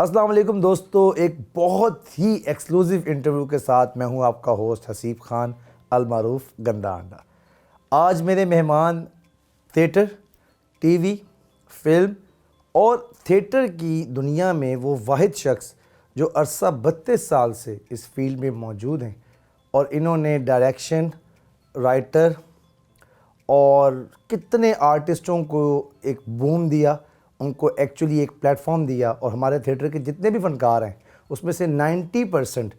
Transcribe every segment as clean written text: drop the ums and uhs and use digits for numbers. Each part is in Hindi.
अस्सलाम वालेकुम दोस्तों, एक बहुत ही एक्सक्लूसिव इंटरव्यू के साथ मैं हूं आपका होस्ट हसीब खान अल मारूफ गंदा अंडा। आज मेरे मेहमान थिएटर, टीवी, फिल्म और थिएटर की दुनिया में वो वाहिद शख्स जो अरसा 32 साल से इस फील्ड में मौजूद हैं और इन्होंने डायरेक्शन, राइटर और कितने आर्टिस्टों को एक बूम दिया, उनको एक्चुअली एक प्लेटफॉर्म दिया। और हमारे थिएटर के जितने भी फनकार हैं उसमें से 90%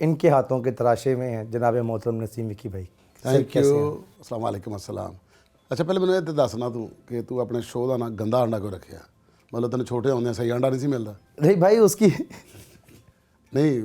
इनके हाथों के तराशे में हैं। जनाब मोहतरम नसीम विकी भाई, थैंक यू। अस्सलाम वालेकुम। अस्सलाम। अच्छा, पहले मैंने ये दसना तू कि तू अपने शो का ना गंदा अंडा क्यों रखिया? मतलब तेन छोटे होंदे सही अंडा नहीं सी मिलता? नहीं भाई, उसकी नहीं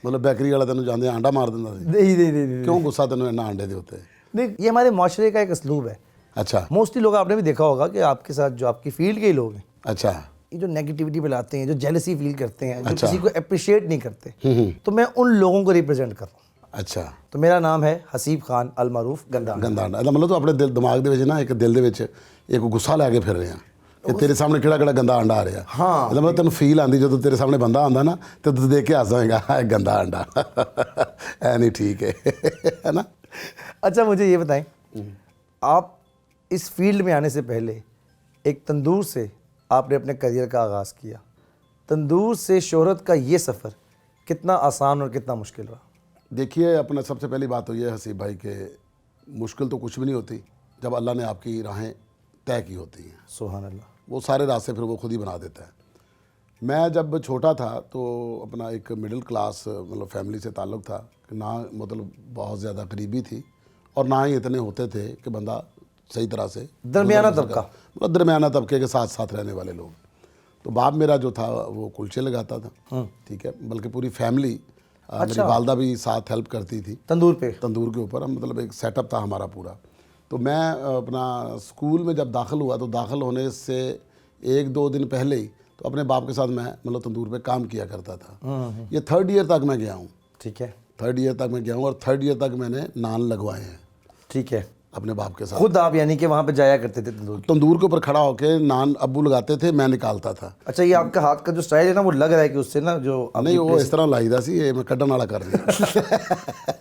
मतलब बेकरी वाला तेन जाते अंडा मार दिंदा सी? नहीं, क्यों गुस्सा तेन इन्ना अंडे के उत्ते? नहीं, ये हमारे माशरे का एक असलूब है। अच्छा मोस्टली लोग आपने भी देखा होगा कि आपके साथ जो आपकी फील्ड के ही लोग हैं, अच्छा, ये जो नेगेटिविटी फैलाते हैं, जो जेलसी फील करते हैं, जो अच्छा। किसी को अप्रिशिएट नहीं करते, तो मैं उन लोगों को रिप्रेजेंट कर रहा हूँ। अच्छा, तो मेरा नाम है हसीब खान अल मारूफ गंदा अंडा। गंदा अंडा मतलब तू अपने दिल दिमाग दे विच ना एक दिल दे विच एक गुस्सा लैके फिर रहा कि तेरे सामने किहड़ा किहड़ा गंदा अंडा आ रहा। हाँ, मतलब तेन फील आती जो तेरे सामने बंदा आंदा ना तो तू देख के हस होएगा, हाय गंदा अंडा है नहीं, ठीक है ना? अच्छा मुझे ये बताएं, आप इस फील्ड में आने से पहले एक तंदूर से आपने अपने करियर का आगाज़ किया। तंदूर से शोहरत का ये सफ़र कितना आसान और कितना मुश्किल रहा? देखिए, अपना सबसे पहली बात तो ये है हसीब भाई के मुश्किल तो कुछ भी नहीं होती जब अल्लाह ने आपकी राहें तय की होती हैं। सुभान अल्लाह। वो सारे रास्ते फिर वो खुद ही बना देता है। मैं जब छोटा था तो अपना एक मिडिल क्लास मतलब फैमिली से ताल्लुक़ था कि ना मतलब बहुत ज़्यादा करीबी थी और ना ही इतने होते थे कि बंदा सही तरह से दरमियाना तबका, मतलब दरमियाना तबके के साथ साथ रहने वाले लोग। तो बाप मेरा जो था वो कुलचे लगाता था, ठीक है, बल्कि पूरी फैमिली मेरी वालदा भी साथ हेल्प करती थी तंदूर पे। तंदूर के ऊपर। मतलब एक सेटअप था हमारा पूरा। तो मैं अपना स्कूल में जब दाखिल हुआ तो दाखिल होने से 1-2 दिन पहले ही तो अपने बाप के साथ मैं मतलब तंदूर पे काम किया करता था। ये 3rd ईयर तक मैं गया हूँ, ठीक है, 3rd ईयर तक मैं गया हूँ और 3rd ईयर तक मैंने नान लगवाए हैं, ठीक है। अपने बाप के साथ। खुद आप यानी कि वहाँ पे जाया करते थे तंदूर के ऊपर खड़ा होकर नान अब्बू लगाते थे, मैं निकालता था। अच्छा, ये आपका हाथ का जो स्टाइल है ना, वो लग रहा है कि उससे ना जो नहीं, वो इस तरह लाईदा सी, ये मैं कड्डन वाला कर दिया।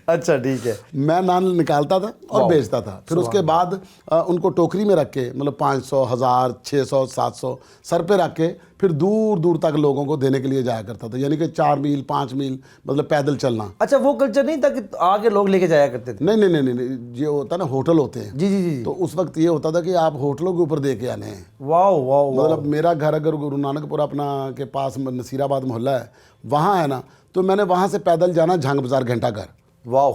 अच्छा, ठीक है। मैं नान निकालता था और बेचता था। फिर उसके बाद उनको टोकरी में रख के मतलब 500, 1000, 600, 700 सर पे रख के फिर दूर दूर तक लोगों को देने के लिए जाया करता था। यानी कि 4 मील 5 मील मतलब पैदल चलना। अच्छा, वो कल्चर नहीं था कि आगे लोग लेके जाया करते थे? नहीं नहीं नहीं नहीं, ये होता ना होटल होते हैं। जी जी जी। तो उस वक्त ये होता था कि आप होटलों के ऊपर दे के आने हैं। वाह वाह। मतलब मेरा घर अगर गुरु नानकपुर अपना के पास नसीराबाद मोहल्ला है, वहाँ है ना, तो मैंने वहाँ से पैदल जाना झांग बाजार घंटा घर। वाह।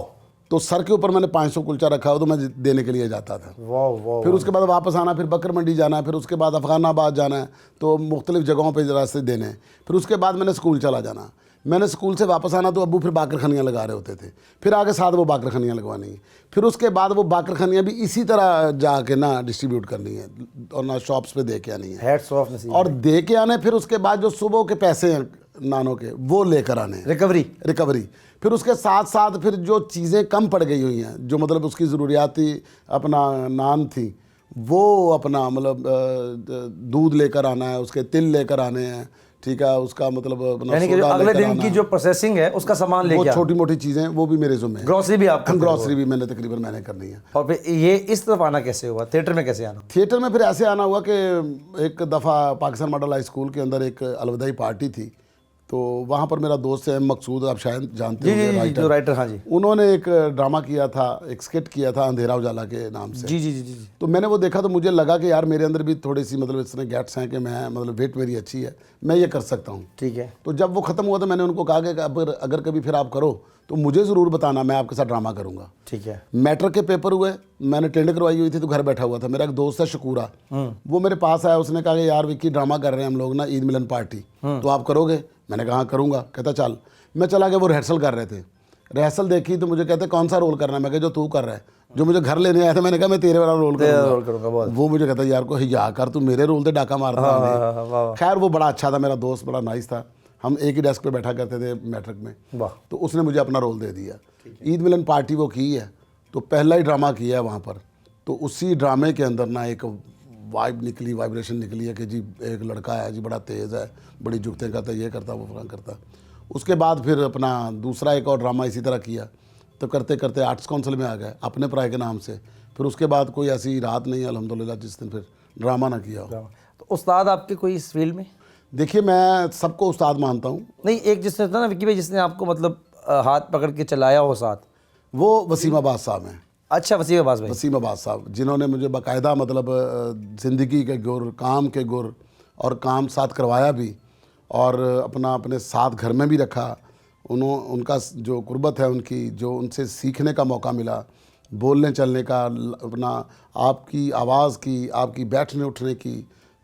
तो सर के ऊपर मैंने 500 कुलचा रखा हो तो मैं देने के लिए जाता था। वाह वाह। फिर उसके बाद वापस आना, फिर बकर मंडी जाना है, फिर उसके बाद अफ़गानाबाद जाना है, तो मुख्तलिफ़ जगहों पे रास्ते देने हैं। फिर उसके बाद मैंने स्कूल चला जाना। मैंने स्कूल से वापस आना तो अब्बू फिर बाकर खनियाँ लगा रहे होते थे, फिर आगे साथ वो बाकर खनियाँ लगवानी है। फिर उसके बाद वो बाकर खनियाँ भी इसी तरह जाके ना डिस्ट्रीब्यूट करनी है और ना शॉप्स पे दे के आनी है। हैट्स ऑफ नसीब। और दे के आने, फिर उसके बाद जो सुबह के पैसे हैं नानों के वो लेकर आने, रिकवरी। फिर उसके साथ साथ फिर जो चीज़ें कम पड़ गई हुई हैं, जो मतलब उसकी ज़रूरियाती अपना नान थी, वो अपना मतलब दूध लेकर आना है, उसके तिल लेकर आने हैं, ठीक है, उसका मतलब अपना यानी कि अगले दिन की जो प्रोसेसिंग है उसका सामान लेके, वो छोटी मोटी चीज़ें वो भी मेरे ज़िम्मे है। ग्रॉसरी भी आप? ग्रॉसरी भी मैंने तकरीबन मैंने करनी है। और फिर ये इस तरफ आना कैसे हुआ? थिएटर में कैसे आना? थिएटर में फिर ऐसे आना हुआ कि एक दफ़ा पाकिस्तान मॉडल हाई स्कूल के अंदर एक अलविदाई पार्टी थी, तो वहाँ पर मेरा दोस्त है मकसूद, आप शायद जानते होंगे, राइटर। हाँ जी। उन्होंने एक ड्रामा किया था, एक स्किट किया था अंधेरा उजाला के नाम से। जी जी जी जी। तो मैंने वो देखा तो मुझे लगा कि यार मेरे अंदर भी थोड़ी सी मतलब इस तरह गैट्स हैं कि मैं मतलब वेट मेरी अच्छी है, मैं ये कर सकता हूँ, ठीक है। तो जब वो ख़त्म हुआ तो मैंने उनको कहा कि अगर कभी फिर आप करो तो मुझे ज़रूर बताना, मैं आपके साथ ड्रामा करूँगा। ठीक है। मैट्रिक के पेपर हुए, मैंने टेंड करवाई हुई थी तो घर बैठा हुआ था। मेरा एक दोस्त है शकूरा, वो मेरे पास आया, उसने कहा कि यार विक्की ड्रामा कर रहे हैं हम लोग ना, ईद मिलन पार्टी, तो आप करोगे? मैंने कहा करूँगा। कहता चल। मैं चला गया, वो रिहर्सल कर रहे थे। रिहर्सल देखी तो मुझे कहते कौन सा रोल करना है? मैं कहा जो तू कर रहा है, जो मुझे घर लेने आया था। मैंने कहा मैं तेरे वाला रोल करूँगा। वो मुझे कहता यार को या कर, तू मेरे रोल से डाका मारता। खैर वो बड़ा अच्छा था, मेरा दोस्त बड़ा नाइस था, हम एक ही डेस्क पे बैठा करते थे मैट्रिक में। तो उसने मुझे अपना रोल दे दिया। ईद मिलन पार्टी वो की है, तो पहला ही ड्रामा किया है वहाँ पर। तो उसी ड्रामे के अंदर ना एक वाइब निकली, वाइब्रेशन निकली है कि जी एक लड़का है जी, बड़ा तेज़ है, बड़ी जुगतें करता, ये करता, वो फलां करता। उसके बाद फिर अपना दूसरा एक और ड्रामा इसी तरह किया, तो करते करते आर्ट्स काउंसिल में आ गए अपने पढ़ाई के नाम से। फिर उसके बाद कोई ऐसी रात नहीं है अल्हम्दुलिल्लाह जिस दिन फिर ड्रामा ना किया हो। तो उस्ताद आपके कोई इस फील्ड में? देखिए, मैं सबको उस्ताद मानता हूँ। नहीं, एक जिसने था ना विकी भाई, जिसने आपको मतलब हाथ पकड़ के चलाया हो साथ, वो वसीम अब्बास साहब हैं। अच्छा, वसीम अब्बास भाई। वसीम अब्बास साहब, जिन्होंने मुझे बाकायदा मतलब ज़िंदगी के गुर, काम के गुर और काम साथ करवाया भी, और अपने साथ घर में भी रखा। उनका जो कुर्बत है उनकी, जो उनसे सीखने का मौका मिला, बोलने चलने का, अपना आपकी आवाज़ की, आपकी बैठने उठने की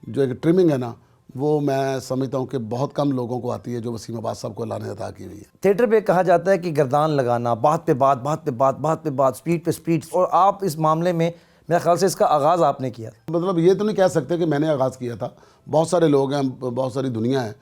जो एक ट्रिमिंग है ना, वो मैं समझता हूँ कि बहुत कम लोगों को आती है जो वसीम अब्बास साहब को अल्लाह ने अता की हुई है। थिएटर पे कहा जाता है कि गर्दान लगाना, बात पे बात, बात पे बात, बात पे बात, स्पीड पे स्पीड, और आप इस मामले में मेरे ख्याल से इसका आगाज़ आपने किया। मतलब ये तो नहीं कह सकते कि मैंने आगाज़ किया था, बहुत सारे लोग हैं, बहुत सारी दुनिया है,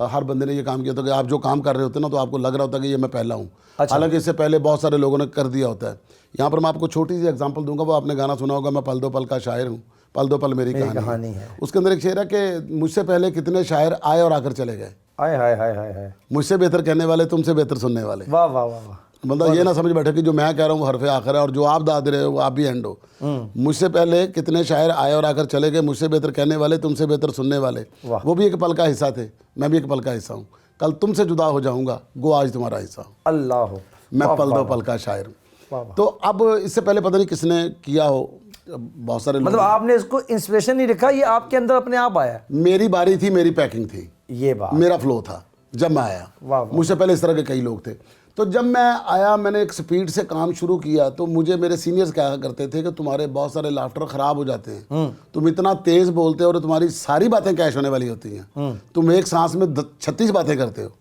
हर बंदे ने ये काम किया था कि आप जो काम कर रहे होते हैं ना, तो आपको लग रहा होता है कि ये मैं पहला हूँ। अच्छा। हालांकि इससे पहले बहुत सारे लोगों ने कर दिया होता है। यहाँ पर मैं आपको छोटी सी एग्जांपल दूंगा, वो आपने गाना सुना होगा, मैं पल दो पल का शायर हूँ, पल दो पल मेरी कहानी है। उसके अंदर एक शेर है कि मुझसे पहले कितने शायर आए और आकर चले गए, हाय हाय हाय हाय हाय, मुझसे बेहतर कहने वाले, तुमसे बेहतर सुनने वाले। वाह वाह वाह वाह। मतलब ये ना समझ बैठे कि जो मैं कह रहा हूँ वो हरफ आखिर है और जो आप दाद रहे हो वो आप भी एंड हो। मुझसे पहले कितने शायर आए और आकर चले गए, मुझसे बेहतर कहने वाले, तुमसे बेहतर सुनने वाले। वो भी एक पल का हिस्सा थे, मैं भी एक पल का हिस्सा हूँ। कल तुमसे जुदा हो जाऊँगा, गो आज तुम्हारा हिस्सा हूँ। अल्लाह हो, मैं पल दो पल का शायर हूँ। तो अब इससे पहले पता नहीं किसने किया हो, बहुत सारे मतलब आपने इसको इंस्पिरेशन नहीं रखा, ये आपके अंदर अपने आप आया? मेरी बारी थी, मेरी पैकिंग थी, ये बात, मेरा फ्लो था जब मैं आया। वाह। मुझसे पहले इस तरह के कई लोग थे। तो जब मैं आया, मैंने एक स्पीड से काम शुरू किया, तो मुझे मेरे सीनियर्स कहा करते थे कि तुम्हारे बहुत सारे लाफ्टर ख़राब हो जाते हैं, तुम इतना तेज़ बोलते हो और तुम्हारी सारी बातें कैश होने वाली होती हैं, तुम एक सांस में 36 बातें करते हो,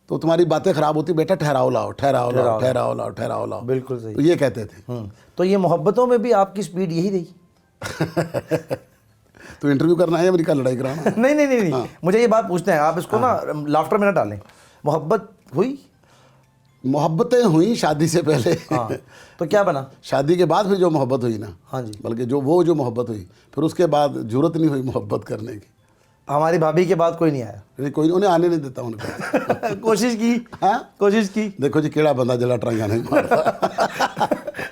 तो तुम्हारी बातें ख़राब होती, बेटा ठहराव लाओ, ठहराव लाओ, ठहराव लाओ, ठहराव लाओ। बिल्कुल सही। तो ये कहते थे। तो ये मोहब्बतों में भी आपकी स्पीड यही रही? तो इंटरव्यू करना है अमेरिका, लड़ाई कराना? नहीं नहीं नहीं नहीं, मुझे ये बात पूछते हैं, आप इसको ना लाफ्टर में ना डालें। मोहब्बत हुई? मोहब्बतें हुई शादी से पहले। तो क्या बना? शादी के बाद फिर जो मोहब्बत हुई ना, हाँ जी, बल्कि जो मोहब्बत हुई, फिर उसके बाद जरूरत नहीं हुई मोहब्बत करने की। हमारी भाभी के बाद कोई नहीं आया? नहीं, कोई उन्हें आने नहीं देता उनको। कोशिश की? हाँ, कोशिश की। देखो जी, केड़ा बंदा जला ट्राइंगा नहीं मारता।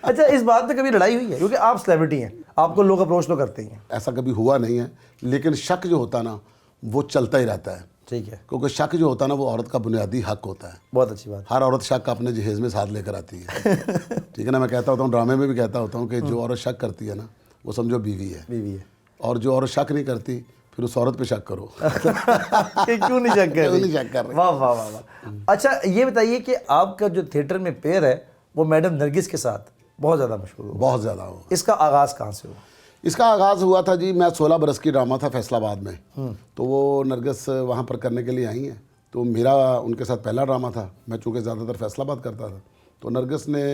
अच्छा, इस बात पे कभी लड़ाई हुई है? क्योंकि आप सेलिब्रिटी हैं, आपको लोग अप्रोच तो करते ही हैं। ऐसा कभी हुआ नहीं है, लेकिन शक जो होता ना वो चलता ही रहता है। ठीक है, क्योंकि शक जो होता है ना वो औरत का बुनियादी हक होता है। बहुत अच्छी बात। हर औरत शक अपने जहेज में साथ लेकर आती है। ठीक है ना, मैं कहता होता हूँ, ड्रामे में भी कहता होता हूँ कि जो औरत शक करती है ना, वो समझो बीवी है। बीवी है। और जो औरत शक नहीं करती, फिर उस औरत पे शक करो। कि क्यों नहीं शक कर क्यों रही? नहीं शक कर रही? वाह वाह वाह वाह। अच्छा, ये बताइए कि आपका जो थिएटर में पेयर है वो मैडम नरगिस के साथ बहुत ज़्यादा मशहूर हुआ। बहुत ज़्यादा हो। इसका आगाज़ कहाँ से हुआ? इसका आगाज़ हुआ था जी, मैं 16 बरस की ड्रामा था फैसलाबाद में, तो वो नरगिस वहाँ पर करने के लिए आई हैं। तो मेरा उनके साथ पहला ड्रामा था, मैं चूँकि ज़्यादातर फैसलाबाद करता था, तो नरगिस ने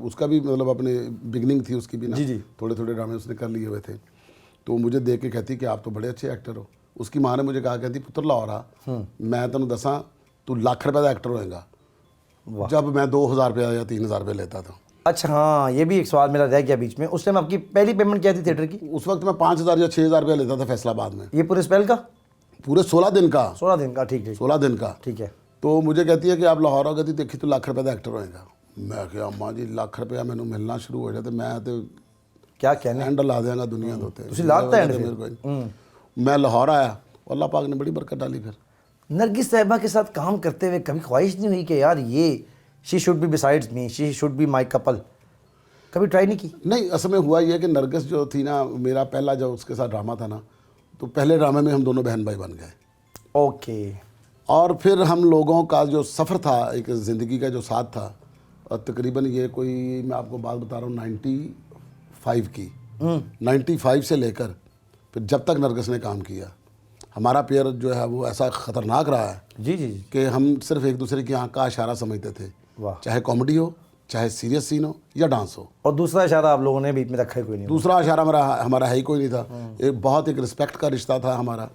उसका भी मतलब अपने बिगनिंग थी उसकी भी ना, जी। थोड़े थोड़े ड्रामे उसने कर लिए हुए थे। तो मुझे देख के कहती कि आप तो बड़े अच्छे एक्टर हो। उसकी माँ ने मुझे कहा, कहती पुत्र लाहौरा, मैं तेन दसा तू लाख रुपये का एक्टर होएगा, जब मैं 2000 रुपया या 3000 रुपये लेता था। अच्छा हाँ, ये भी एक सवाल मेरा रह गया बीच में। उस टाइम आपकी पहली पेमेंट क्या थी थिएटर की? उस वक्त मैं 5000 या 6000 रुपया लेता था फैसलाबाद में। ये पूरे स्पेल का? पूरे 16 दिन का। 16 दिन का, ठीक है, 16 दिन का। ठीक है। तो मुझे कहती है कि आप लाहौर हो, कहती देखी तो लाख रुपये का एक्टर होएगा। मैं क्या अम्मा जी, लाख रुपया मैंने मिलना शुरू हो जाए तो मैं तो क्या कहने, हैंडल ला देंगे दुनिया के उत्ते। ਤੁਸੀਂ ਲਾਤਾ हैंड मेरे को मैं लाहौर आया, अल्लाह पाक ने बड़ी बरकत डाली। फिर नरगिस साहिबा के साथ काम करते हुए कभी ख्वाहिश नहीं हुई कि यार ये she should be besides me, she should be my couple? कभी ट्राई नहीं की? नहीं, असल में हुआ ये कि नरगिस जो थी ना, मेरा पहला जब उसके साथ ड्रामा था ना, तो पहले ड्रामे में हम दोनों बहन भाई बन गए। ओके। और फिर हम लोगों का जो सफ़र था, एक ज़िंदगी का जो साथ था, तकरीबन ये कोई, मैं आपको बात बता रहा हूँ 95 की, 95 से लेकर फिर जब तक नरगिस ने काम किया, हमारा पेयर जो है वो ऐसा ख़तरनाक रहा है जी जी जी, कि हम सिर्फ एक दूसरे की आँख का इशारा समझते थे। वाह। चाहे कॉमेडी हो, चाहे सीरियस सीन हो या डांस हो। और दूसरा इशारा आप लोगों ने बीच में रखा ही कोई नहीं? दूसरा इशारा हमारा है ही कोई नहीं था। एक बहुत एक रिस्पेक्ट का रिश्ता था हमारा।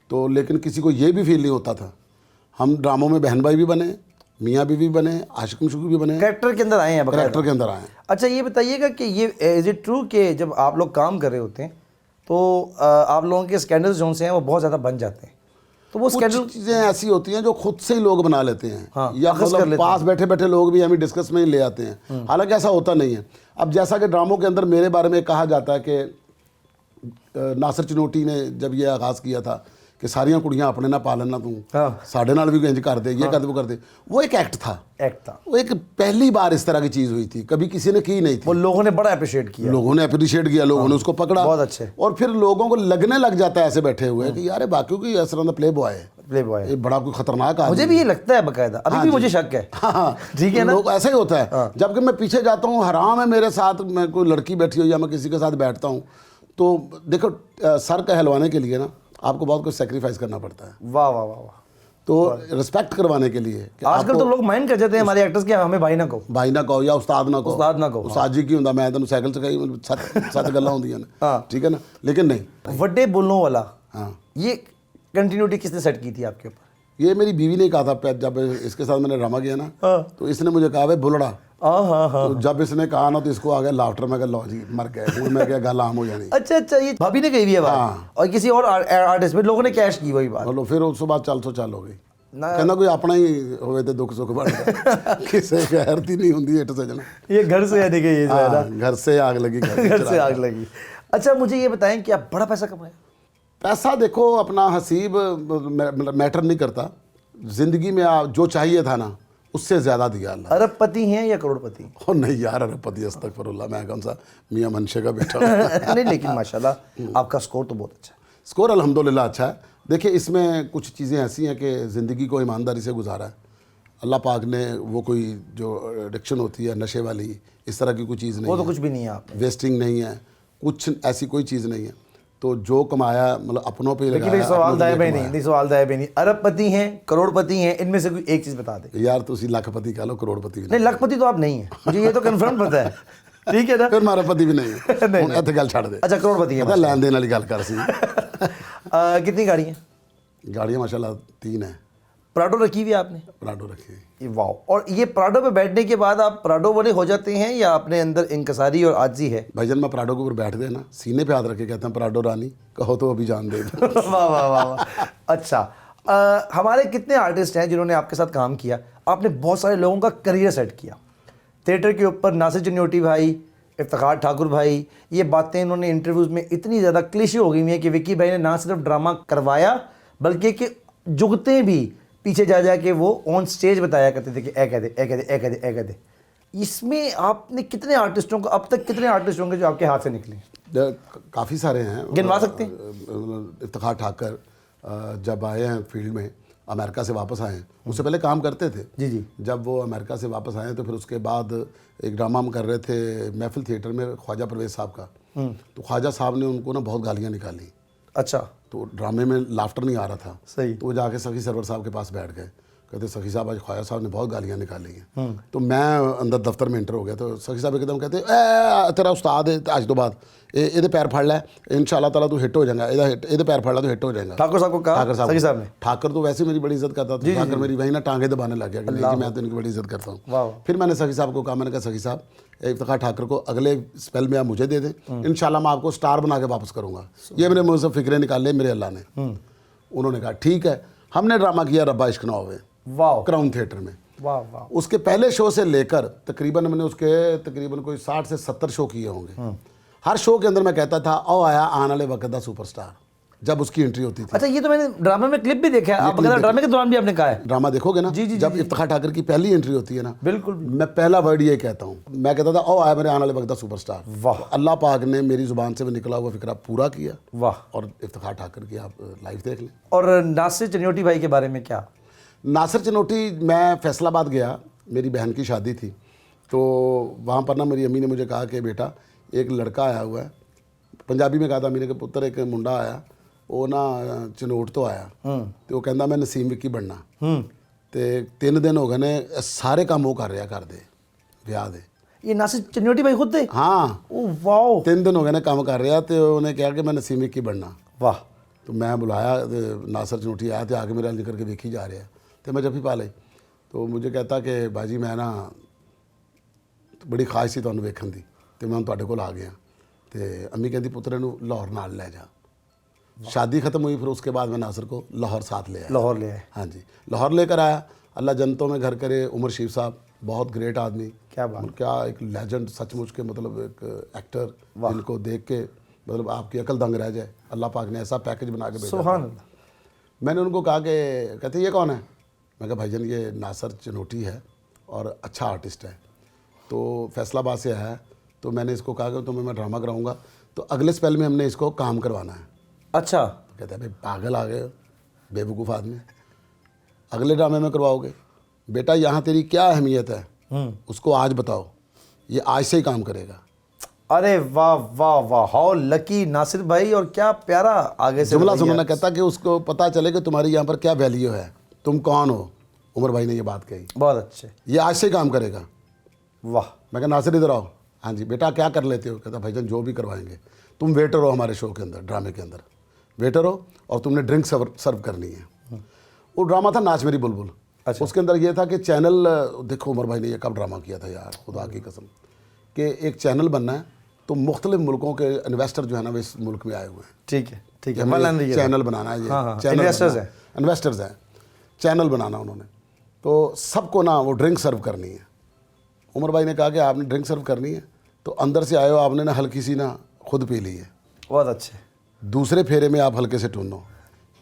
तो लेकिन किसी को ये भी फील नहीं होता था। हम ड्रामों में बहन भाई भी बने, मियाँ बीवी बने, आशिक मशूक भी बने, कैरेक्टर के अंदर आए हैं, कैरेक्टर के अंदर आए। अच्छा, ये बताइएगा कि ये इज़ इट ट्रू कि जब आप लोग काम कर रहे होते हैं तो आप लोगों के स्कैंडल्स जो से हैं वो बहुत ज़्यादा बन जाते हैं, तो वो स्कैंडल चीज़ें ऐसी होती हैं जो खुद से ही लोग बना लेते हैं, हाँ, या अक्स कर मतलब लेते पास बैठे बैठे लोग भी हमें डिस्कस में ही ले आते हैं, हालांकि ऐसा होता नहीं है। अब जैसा कि ड्रामों के अंदर मेरे बारे में कहा जाता है कि नासिर चिनोटी ने जब ये आगाज़ किया था कि सारियां कुड़ियां अपने ना पालन ना तू हाँ। साढ़े नाल भी इंज कर दे, ये कर दे, वो कर दे, वो एक एक्ट था। वो एक पहली बार इस तरह की चीज़ हुई थी, कभी किसी ने की नहीं थी। वो लोगों ने बड़ा अप्रिशिएट किया, लोगों ने अप्रिशिएट किया, लोगों ने उसको पकड़ा, बहुत अच्छे। और फिर लोगों को लगने लग जाता है ऐसे बैठे हुए कि यार बाकी की इस तरह प्ले बॉय है, प्ले बॉय ये बड़ा कोई खतरनाक आदमी मुझे भी ये लगता है बकायदा, अभी भी मुझे शक है। हाँ, ठीक है ना, लोग ऐसा ही होता है। जबकि मैं पीछे जाता हूँ, हराम है मेरे साथ, मैं कोई लड़की बैठी हो या मैं किसी के साथ बैठता हूँ, तो देखो सर कहलवाने के लिए ना आपको बहुत कुछ सेक्रीफाइस करना पड़ता है। वाह वाह वाह वाह। तो रिस्पेक्ट करवाने के लिए आजकल तो लोग माइंड कर जाते हैं हमारे एक्टर्स के, हमें भाई ना कहो, भाई ना कहो या उस्ताद ना कहो, उस्ताद ना कहो, उस्ताद जी की ਹੁੰਦਾ मैं तेन साइकिल से कही सत गल्लां ਹੁੰਦੀਆਂ ने, ठीक है ना, लेकिन नहीं ਵੱਡੇ बोलों वाला। हाँ, ये कंटिन्यूटी किसने सेट की थी आपके ऊपर? ये मेरी बीवी ने कहा था जब इसके साथ मैंने ड्रामा किया ना, तो इसने मुझे कहा भाई बुलड़ा, तो जब इसने कहा ना तो इसको आ गया लाफ्टर, मैं कहा लो जी मर गए, फिर मैं क्या गल आम हो जानी। अच्छा अच्छा, ये भाभी ने कही हुई है बात, और किसी और आर्टिस्ट में लोगों ने कैश की वही बात, बोलो फिर उस बाद चल तो चल हो गई, कहना कोई अपना ही होवे ते दुख सुख बनता, किसी गैर दी नहीं हुंदी इट सजना, ये घर से है देखिए, ये जो है ना, घर से आग लगी, घर से आग लगी। अच्छा मुझे ये बताएं कि आप बड़ा पैसा कमाया? पैसा देखो अपना हसीब मैटर नहीं करता, जिंदगी में आप जो चाहिए था ना उससे ज़्यादा दिया अल्लाह। अरबपति हैं या करोड़पति? ओ नहीं यार, अरबपति अस्तगफिरुल्लाह, मैं कौन सा मियां मनशे का बेटा नहीं, लेकिन माशाल्लाह आपका स्कोर तो बहुत अच्छा है। स्कोर अल्हम्दुलिल्लाह अच्छा है। देखिए इसमें कुछ चीज़ें ऐसी हैं कि ज़िंदगी को ईमानदारी से गुजारा है अल्लाह पाक ने, वो कोई जो एडिक्शन होती है नशे वाली, इस तरह की कोई चीज़ नहीं वो तो है, कुछ भी नहीं है, आप वेस्टिंग नहीं है, कुछ ऐसी कोई चीज़ नहीं है, तो जो कमाया मतलब अपनों पे लेकिन लगाया। सवाल दायब नहीं, सवाल दायब नहीं, अरबपति हैं करोड़पति हैं, इनमें से कोई एक चीज़ बता दें। यार तुसी लखपति कह लो, करोड़पति भी नहीं, लखपति तो आप नहीं है, मुझे ये तो कन्फर्म पता है, ठीक है ना, फिर मारापति भी नहीं है। नहीं, हुण इत्थे गल छड़ दे। अच्छा करोड़पति है, लैन देन वाली गल कर सी। कितनी गाड़ी हैं? गाड़ियाँ माशाल्लाह 3 है। प्राडो रखी हुई है आपने? प्राडो रखी है। ये वाह, और ये प्राडो पे बैठने के बाद आप प्राडो वाले हो जाते हैं या अपने अंदर इंकसारी और आजी है? भाईजान मैं प्राडो के ऊपर बैठ गए ना, सीने पे हाथ रख के कहते हैं प्राडो रानी, कहो तो अभी जान दे। वाह वाह वाह वाह। अच्छा हमारे कितने आर्टिस्ट हैं जिन्होंने आपके साथ काम किया? आपने बहुत सारे लोगों का करियर सेट किया थिएटर के ऊपर। नासिर चिन्योटी भाई, इफ्तिखार ठाकुर भाई, ये बातें इन्होंने इंटरव्यूज़ में इतनी ज़्यादा क्लिशे हो गई हैं कि विक्की भाई ने ना सिर्फ ड्रामा करवाया बल्कि कि जुगते भी पीछे जा जा के वो ऑन स्टेज बताया करते थे कि ए कह दे, ए कह दे, ए कह दे, ए कह दे। इसमें आपने कितने आर्टिस्टों को, अब तक कितने आर्टिस्ट होंगे जो आपके हाथ से निकले? काफ़ी सारे हैं, गिनवा सकते हैं? इफ्तिखार ठाकर जब आए हैं फील्ड में, अमेरिका से वापस आए हैं, उससे पहले काम करते थे जी जी। जब वो अमेरिका से वापस आए तो फिर उसके बाद एक ड्रामा हम कर रहे थे महफिल थिएटर में ख्वाजा परवेज़ साहब का, तो ख्वाजा साहब ने उनको ना बहुत गालियाँ निकाली। अच्छा। तो ड्रामे में लाफ्टर नहीं आ रहा था, सही। तो वो जाके सखी सरवर साहब के पास बैठ गए, कहते सखी साहब आज ख्वाजा साहब ने बहुत गालियाँ निकाली हैं। तो मैं अंदर दफ्तर में इंटर हो गया, तो सखी साहब एकदम कहते तेरा उस्ताद है आज तो बाद ये पैर फड़ लै, इंशाल्लाह ताला तू हिट हो जाएगा, ये पैर फड़ ला तो हिट हो जाएगा। ठाकुर साहब को कहा? ठाकर सखी साहब ने? ठाकर तो वैसे मेरी बड़ी इज्जत करता था, ठाकर मेरी वही ना टांगे दबाने लग गया कि नहीं जी मैं तो इनकी बड़ी इज्जत करता हूँ। फिर मैंने सखी साहब को कहा, मैंने कहा सखी साहब इफ्तिखार ठाकर को अगले स्पेल में आप मुझे दे दें, इंशाल्लाह मैं आपको स्टार बना के वापस करूँगा। ये मेरे मुँह से फिक्रे निकाले मेरे अल्लाह ने। उन्होंने कहा ठीक है। हमने ड्रामा किया रब्बा इश्क ना होवे, वाह, क्राउन थिएटर में। वाह वाह। उसके पहले शो से लेकर तकरीबन मैंने उसके तकरीबन कोई 60 से 70 शो किए होंगे। हर शो के अंदर मैं कहता था ओ आया आने वाले वक्त दा सुपरस्टार, जब उसकी एंट्री होती थी। अच्छा, ये तो मैंने ड्रामा में क्लिप भी देखा है, आप बगैर ड्रामे के दौरान भी आपने कहा है। ड्रामा देखोगे ना, जी, जी, जब जी, इफ्तिखार ठाकर की पहली एंट्री होती है ना, बिल्कुल मैं पहला वर्ड ये कहता हूँ, मैं कहता था ओ आया मेरे आने वाले वक्त दा सुपरस्टार। वाह। तो अल्लाह पाक ने मेरी जुबान से निकला हुआ फिक्रा पूरा किया। वाह। और इफ्तिखार ठाकर की आप लाइव देख लें। और नासिर चिन्योटी भाई के बारे में क्या? नासिर चिन्योटी, मैं फैसलाबाद गया, मेरी बहन की शादी थी, तो वहाँ पर ना मेरी अम्मी ने मुझे कहा कि बेटा एक लड़का आया हुआ है, पंजाबी में कहा था मेरे के पुत्र, एक मुंडा आया वो ना चिनोट तो आया, तो वो कहता मैं नसीम विक्की बनना, तो 3 दिन हो गए ने सारे काम वो कर रहा घर दे ब्याह दे। ये नासिर चिन्योटी भाई खुद थे? हाँ। ओह वाह। 3 दिन हो गए ने काम कर रहा, तो उन्हें कहा कि मैं नसीम विक्की बनना। वाह। तो मैं बुलाया, नासिर चिनोटी आया, तो आके मेरा निकल के वेखी जा रहा है, तो मैं जब ही पा ली, तो मुझे कहता कि भाजी मैं ना बड़ी ख्वाहिश थी तुहानू वेखण दी, तो मैं तुहाडे कोल आ गया। ਤੇ अम्मी कहती पुत्रे नू लाहौर नाल ले जा। शादी ख़त्म हुई, फिर उसके बाद मैं नासिर को लाहौर साथ ले आया। लाहौर ले आए। हाँ जी, लाहौर लेकर आया। अल्लाह जन्नतों में घर करे। उमर शीफ साहब बहुत ग्रेट आदमी, क्या बात। क्या एक लेजेंड सचमुच के, मतलब एक एक्टर जिनको देख के मतलब आपकी अकल दंग रह जाए। अल्लाह पाक ने ऐसा पैकेज बना के भेजा। सुभान अल्लाह। मैंने उनको कहा कि कहते ये कौन है? मैं कहा भाईजान ये नासिर चिनोटी है और अच्छा आर्टिस्ट है, तो फैसलाबाद से आया है। तो मैंने इसको कहा कि तुम्हें मैं ड्रामा कराऊंगा, तो अगले स्पेल में हमने इसको काम करवाना है। अच्छा। तो कहते हैं भाई पागल आ गए, बेवकूफ़ आदमी, अगले ड्रामे में करवाओगे? बेटा यहाँ तेरी क्या अहमियत है उसको आज बताओ, ये आज से ही काम करेगा। अरे वाह वाह वाह, हाउ लकी नासिर भाई, और क्या प्यारा आगे से जुमला सुनना। कहता कि उसको पता चले कि तुम्हारी यहाँ पर क्या वैल्यू है, तुम कौन हो। उमर भाई ने ये बात कही। बहुत अच्छे। ये आज से ही काम करेगा। वाह। मैं कहा नासिर इधर आओ। हाँ जी बेटा क्या कर लेते हो? कहता भाईजान जो भी करवाएंगे। तुम वेटर हो हमारे शो के अंदर, ड्रामे के अंदर वेटर हो, और तुमने ड्रिंक सर्व करनी है। वो ड्रामा था नाच मेरी बुलबुल। अच्छा। उसके अंदर ये था कि चैनल, देखो उमर भाई ने ये कब ड्रामा किया था यार, खुदा की कसम, कि एक चैनल बनना है तो मुख्तलिफ मुल्कों के इन्वेस्टर जो है ना वो इस मुल्क में आए हुए हैं। ठीक है ठीक है। हमें चैनल बनाना है। हाँ, हाँ, ये चैनल इन्वेस्टर्स हैं। इन्वेस्टर्स हैं, चैनल बनाना उन्होंने। तो सबको ना वो ड्रिंक सर्व करनी है। उमर भाई ने कहा कि आपने ड्रिंक सर्व करनी है तो अंदर से आए हो, आपने ना हल्की सी ना खुद पी ली है। बहुत अच्छे। दूसरे फेरे में आप हल्के से टूनो,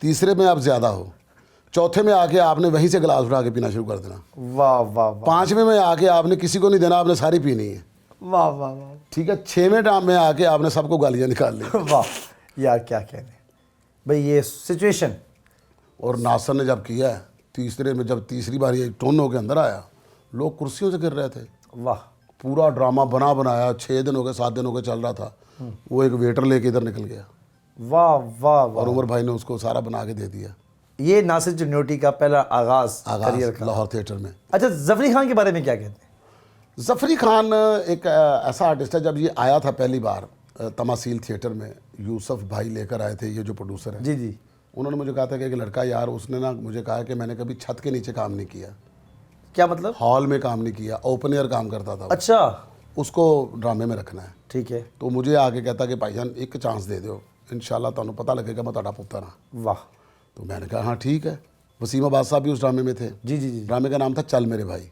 तीसरे में आप ज़्यादा हो, चौथे में आके आपने वहीं से गिलास उठा के पीना शुरू कर देना। वाह वाह वाह। पाँचवें में आके आपने किसी को नहीं देना, आपने सारी पीनी है। वाह वाह वाह। ठीक है, छवें ड्राम में आके आपने सबको गालियाँ निकाल ली। वाह यार क्या कहने भाई, ये सिचुएशन। और नासिर ने जब किया है, तीसरे में जब तीसरी बार ये टोनो के अंदर आया, लोग कुर्सियों से गिर रहे थे। वाह। पूरा ड्रामा बनाया, 6 दिन हो गए 7 दिन हो गए चल रहा था। वो एक वेटर लेके इधर निकल गया वाह वाह वाह। और उमर भाई ने उसको सारा बना के दे दिया। ये नासिर चिन्होटी का पहला आगाज करियर का। लाहौर थिएटर में। अच्छा, जफरी खान के बारे में क्या कहते हैं? जफरी खान एक ऐसा आर्टिस्ट है, जब ये आया था पहली बार तमासील थिएटर में, यूसुफ भाई लेकर आए थे, ये जो प्रोड्यूसर है। जी जी। उन्होंने मुझे कहा था कि एक लड़का यार, उसने ना मुझे कहा कि मैंने कभी छत के नीचे काम नहीं किया। क्या मतलब? हॉल में काम नहीं किया, ओपन एयर काम करता था। अच्छा। उसको ड्रामे में रखना है। ठीक है। तो मुझे आके कहता कि भाईजान एक चांस दे दो, इंशाल्लाह तुहानू पता लगेगा मैं तुहाडा पुत्तर हाँ। वाह। तो मैंने कहा हाँ ठीक है। वसीम अब्बास साहब भी उस ड्रामे में थे। जी जी जी। ड्रामे का नाम था चल मेरे भाई।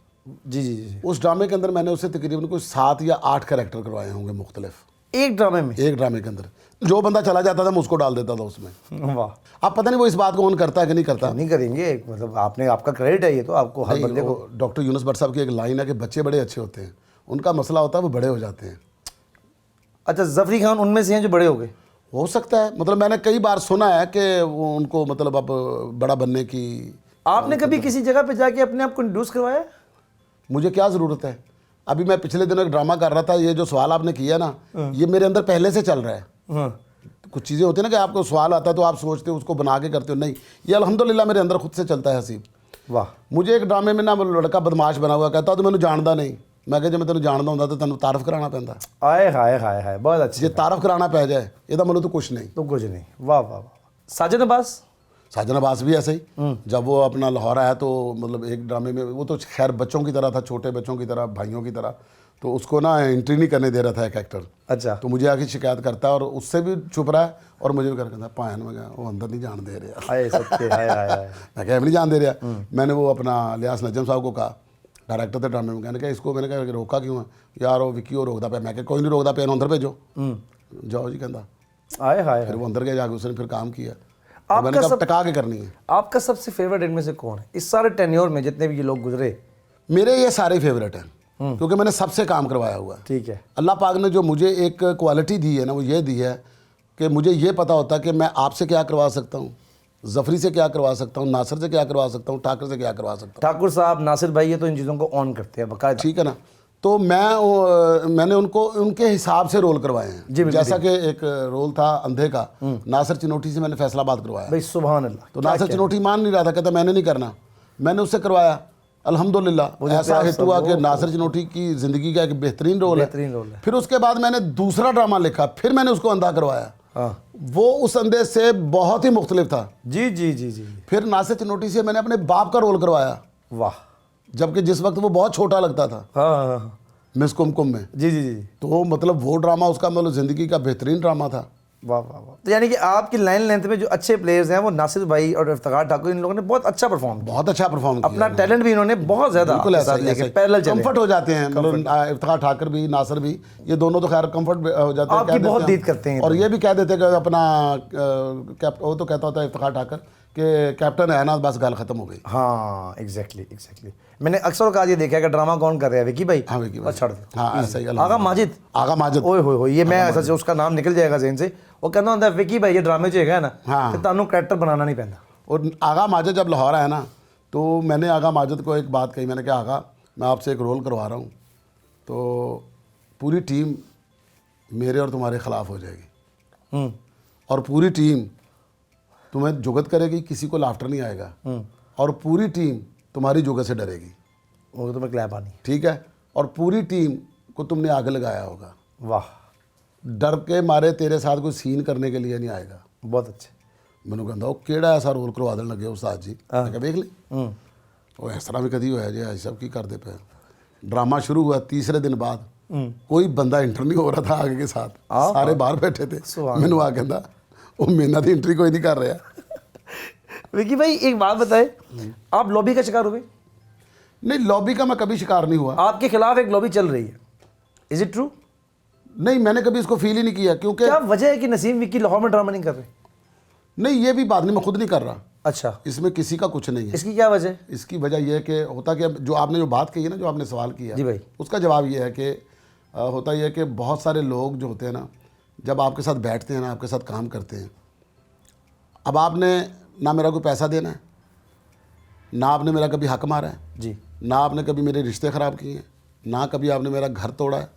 जी जी जी। उस ड्रामे के अंदर मैंने उससे तकरीबन कोई 7 या 8 कैरेक्टर करवाए होंगे मुख्तलिफ, एक ड्रामे में? एक ड्रामे के अंदर। जो बंदा चला जाता था मैं उसको डाल देता था उसमें। वाह। अब पता नहीं वो इस बात को ऑन करता है कि नहीं करता। नहीं करेंगे, मतलब आपने, आपका क्रेडिट है ये तो, आपको हर बंदे को। डॉक्टर यूनुस भट्ट साहब की एक लाइन है कि बच्चे बड़े अच्छे होते हैं, उनका मसला होता है वो बड़े हो जाते हैं। अच्छा, जफरी खान उनमें से हैं जो बड़े हो गए? हो सकता है, मतलब मैंने कई बार सुना है कि वो उनको मतलब अब बड़ा बनने की। आपने कभी किसी जगह पे जाके अपने आप को इंट्रोड्यूस करवाया? मुझे क्या ज़रूरत है? अभी मैं पिछले दिनों एक ड्रामा कर रहा था, ये जो सवाल आपने किया ना, ये मेरे अंदर पहले से चल रहा है। हाँ। कुछ चीज़ें होती है ना कि आपको सवाल आता है तो आप सोचते हो, उसको बना के करते हो। नहीं, ये अल्हम्दुलिल्लाह मेरे अंदर खुद से चलता है हसीब। वाह। मुझे एक ड्रामे में ना वो लड़का बदमाश बना हुआ, कहता तो मैंने जानता नहीं। मैं कहा जब मैं तेन जानता हूँ तो तेन तारफ कराना पैंदा। आए हाय हाय हाय, बहुत अच्छे। जे तारफ कराना पै जाए ये मतलब तो कुछ नहीं। तो कुछ नहीं। वाह वाह वाह। साजिद अब्बास? साजन अब्बास भी ऐसे ही, जब वो अपना लाहौर आया तो मतलब एक ड्रामे में, वो तो खैर बच्चों की तरह था, छोटे बच्चों की तरह, भाइयों की तरह, तो उसको ना एंट्री नहीं करने दे रहा था एक एक्टर। अच्छा। तो मुझे आके शिकायत करता है और उससे भी छुप रहा है और मुझे भी करता पायन में गया, वो अंदर नहीं जान दे रहा। हाय सच्चे, हाय हाय हाय। मैं क्या नहीं जान दे रहा। मैंने वो अपना लियास नजम साहब को कहा, डायरेक्टर थे ड्रामे में, कहने का इसको, मैंने कहा रोका क्यों है यार? वो विक्की और रोकता पे। मैं कोई नहीं रोकता पे, अंदर भेजो। जाओ जी कहता। आए हाय। फिर वो अंदर गया, जाके उसने फिर काम किया। आपका मैंने कहा सब टका के करनी है। आपका सबसे फेवरेट इनमें से कौन है इस सारे टेन्योर में, जितने भी ये लोग गुजरे? मेरे ये सारे फेवरेट हैं क्योंकि मैंने सबसे काम करवाया हुआ है। ठीक है। अल्लाह पाक ने जो मुझे एक क्वालिटी दी है ना, वो ये दी है कि मुझे ये पता होता है कि मैं आपसे क्या करवा सकता हूँ, जफरी से क्या करवा सकता हूँ, नासिर से क्या करवा सकता हूँ, ठाकुर से क्या करवा सकता हूँ। ठाकुर साहब, नासिर भाई, ये तो इन चीज़ों को ऑन करते हैं बकायदा। ठीक है ना। तो मैंने उनको उनके हिसाब से रोल करवाए हैं। जैसा कि एक रोल था अंधे का, नासिर चिनोटी से मैंने फैसलाबाद करवाया। भाई सुभान अल्लाह। तो नासिर चिनोटी मान नहीं रहा था, कहता मैंने नहीं करना, मैंने उससे करवाया। अल्हम्दुलिल्लाह ऐसा हिट हुआ कि नासिर चिनोटी की ज़िंदगी का एक बेहतरीन रोल है। फिर उसके बाद मैंने दूसरा ड्रामा लिखा, फिर मैंने उसको अंधा करवाया। हाँ। वो उस अंधे से बहुत ही मुख्तलिफ था। जी जी जी जी। फिर नासिर चिनोटी से मैंने अपने बाप का रोल करवाया, वाह। जबकि जिस वक्त वो बहुत छोटा लगता था। हाँ हाँ हाँ। मिस कुमकुम में। जी जी जी। तो मतलब वो ड्रामा उसका मतलब ज़िंदगी का बेहतरीन ड्रामा था। वाह वाह वाह। तो यानी कि आपकी लाइन लेंथ में जो अच्छे प्लेयर्स हैं वो नासिर भाई और इफ्तिखार ठाकुर, इन लोगों ने बहुत अच्छा परफॉर्म किया, बहुत अच्छा परफॉर्म किया अपना टैलेंट भी इन्होंने बहुत ज़्यादा बिल्कुल आपके ऐसा साथ ही, लेके ऐसा पैरेलल चले। कंफर्ट हो जाते हैं, मतलब इफ्तिखार ठाकुर भी, नासिर भी, ये दोनों तो खैर कंफर्ट हो जाते हैं, आपकी कह देते बहुत हैं। दीद करते हैं और ये भी कह देते हैं कि अपना वो तो कहता होता है इफ्तिखार ठाकुर कि कैप्टन है ना, बस गल खत्म हो गई। हाँ एग्जैक्टली। मैंने अक्सर का ये देखा है कि ड्रामा कौन कर रहा है, विकी भाई। हाँ विकी भाई, बस छोड़ दो। हाँ ऐसा ही। आगा माजिद, आगा माजिद, ओए होए ये मैं ऐसा उसका नाम निकल जाएगा जहन से। वो कहना होता है विकी भाई ये ड्रामे च है ना, हाँ। तो तानू कैरेक्टर बनाना नहीं पैंदा। और आगा माजिद जब लाहौर आया ना, तो मैंने आगा माजिद को एक बात कही, मैंने कहा आगा मैं आपसे एक रोल करवा रहा हूँ, तो पूरी टीम मेरे और तुम्हारे ख़िलाफ़ हो जाएगी और पूरी टीम तुम्हें जुगत करेगी, किसी को लाफ्टर नहीं आएगा, और पूरी टीम तुम्हारी जुगत से डरेगी। वो तुम्हें क्लैप आनी। ठीक है, और पूरी टीम को तुमने आग लगाया होगा, वाह, डर के मारे तेरे साथ कोई सीन करने के लिए नहीं आएगा। बहुत अच्छे। मैंने कहता वो केड़ा ऐसा रोल करवा देने लगे उस्ताद जी। मैं कहा देख ली वो इस तरह भी कभी होया जी, ऐसा की करते पे। ड्रामा शुरू हुआ, तीसरे दिन बाद कोई बंदा इंटर नहीं हो रहा था आगे के साथ, सारे बाहर बैठे थे। मैंने आ कहता वो मेना दी इंट्री कोई नहीं कर रहा। विकी भाई एक बात बताए, आप लॉबी का शिकार हुए? नहीं, लॉबी का मैं कभी शिकार नहीं हुआ। आपके खिलाफ एक लॉबी चल रही है, इज इट ट्रू? नहीं, मैंने कभी इसको फील ही नहीं किया, क्योंकि क्या वजह है कि नसीम विकी लाहौर में ड्रामा नहीं कर रहे? नहीं, ये भी बात नहीं, मैं खुद नहीं कर रहा। अच्छा, इसमें किसी का कुछ नहीं है। इसकी क्या वजह है? इसकी वजह यह है कि होता कि जो आपने जो बात कही है ना, जो आपने सवाल किया जी भाई, उसका जवाब ये है कि होता यह है कि बहुत सारे लोग जो होते हैं ना, जब आपके साथ बैठते हैं ना, आपके साथ काम करते हैं, अब आपने ना मेरा कोई पैसा देना है, ना आपने मेरा कभी हक मारा है जी, ना आपने कभी मेरे रिश्ते ख़राब किए हैं, ना कभी आपने मेरा घर तोड़ा है,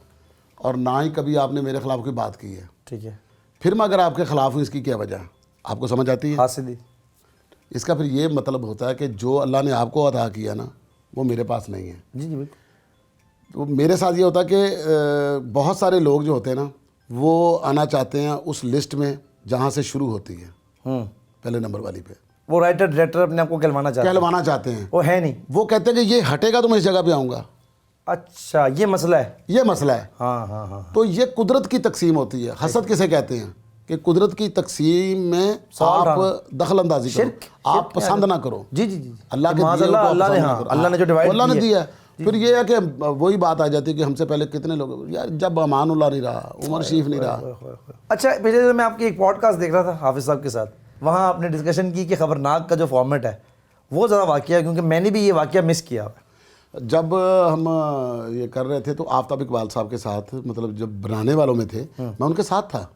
और ना ही कभी आपने मेरे ख़िलाफ़ कोई बात की है। ठीक है, फिर मैं अगर आपके ख़िलाफ़ हूँ, इसकी क्या वजह आपको समझ आती है? हाथ से दी। इसका फिर ये मतलब होता है कि जो अल्लाह ने आपको अता किया ना, वो मेरे पास नहीं है। जी जी बिल्कुल। तो मेरे साथ ये होता है कि बहुत सारे लोग जो होते हैं ना, वो आना चाहते हैं उस लिस्ट में जहाँ से शुरू होती है, पहले नंबर वाली पे। वो राइटर डायरेक्टर अपने आप को कहलवाना चाहते हैं। वो है नहीं, वो कहते हैं कि ये हटेगा तो मैं इस जगह पे आऊँगा। अच्छा, ये मसला है। ये मसला है। हाँ। तो ये कुदरत की तकसीम होती है। हसद किसे कहते हैं? कि कुदरत की तकसीम में आप दखल अंदाजी करो, आप पसंद ना करो। जी जी जी, अल्लाह के दिए अल्लाह ने, हाँ, अल्लाह ने जो डिवाइड अल्लाह ने दिया है। फिर ये है कि वही बात आ जाती है कि हमसे पहले कितने लोग, यार जब अमानुल्लाह नहीं रहा, उमर शरीफ नहीं रहा। अच्छा, पिछले दिन मैं आपकी एक पॉडकास्ट देख रहा था हाफिज़ साहब के साथ, वहाँ आपने डिस्कशन की कि खबरनाक का जो फॉर्मेट है वो ज़्यादा वाक़या, क्योंकि मैंने भी ये वाक़या मिस किया। जब हम ये कर रहे थे तो आफ्ताब इकबाल साहब के साथ, मतलब जब बनाने वालों में थे, मैं उनके साथ था।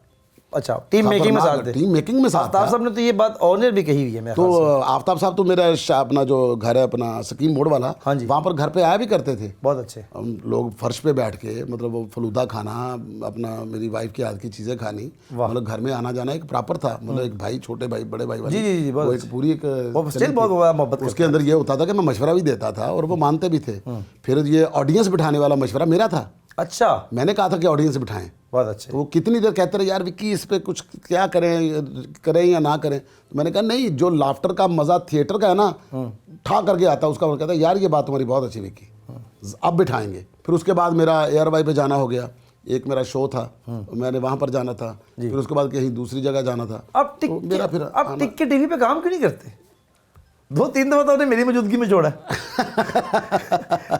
अच्छा, टीम मेकिंग में साथ थे। टीम मेकिंग में साथ आफ्ताब साहब ने तो ये बात ऑनर भी कही हुई है मेरे तो आफ्ताब साहब तो मेरा अपना जो घर है अपना सकीम मोड़ वाला, हाँ जी, वहाँ पर घर पे आया भी करते थे। बहुत अच्छे। हम लोग फर्श पे बैठ के, मतलब वो फलूदा खाना, अपना मेरी वाइफ की हाथ की चीज़ें खानी, मतलब घर में आना जाना एक प्रॉपर था। मतलब एक भाई, छोटे भाई, बड़े भाई वाली, जी, वो एक पूरी एक बहुत मोहब्बत। उसके अंदर ये होता था कि मैं मशवरा भी देता था और वो मानते भी थे। फिर ये ऑडियंस बिठाने वाला मशवरा मेरा था। अच्छा, मैंने कहा था कि ऑडियंस बिठाएं। बहुत अच्छे। तो वो कितनी देर कहते रहे, यार विक्की इस पे कुछ क्या करें या ना करें। तो मैंने कहा नहीं, जो लाफ्टर का मज़ा थिएटर का है ना, ठा करके आता उसका। वो कहता यार ये बात तुम्हारी बहुत अच्छी विक्की, अब बिठाएंगे। फिर उसके बाद मेरा एयरवाई पे जाना हो गया, एक मेरा शो था, मैंने वहाँ पर जाना था। फिर उसके बाद कहीं दूसरी जगह जाना था। अब टिक के टीवी पे काम क्यों नहीं करते? 2-3 दफ़ा तो आपने मेरी मौजूदगी में छोड़ा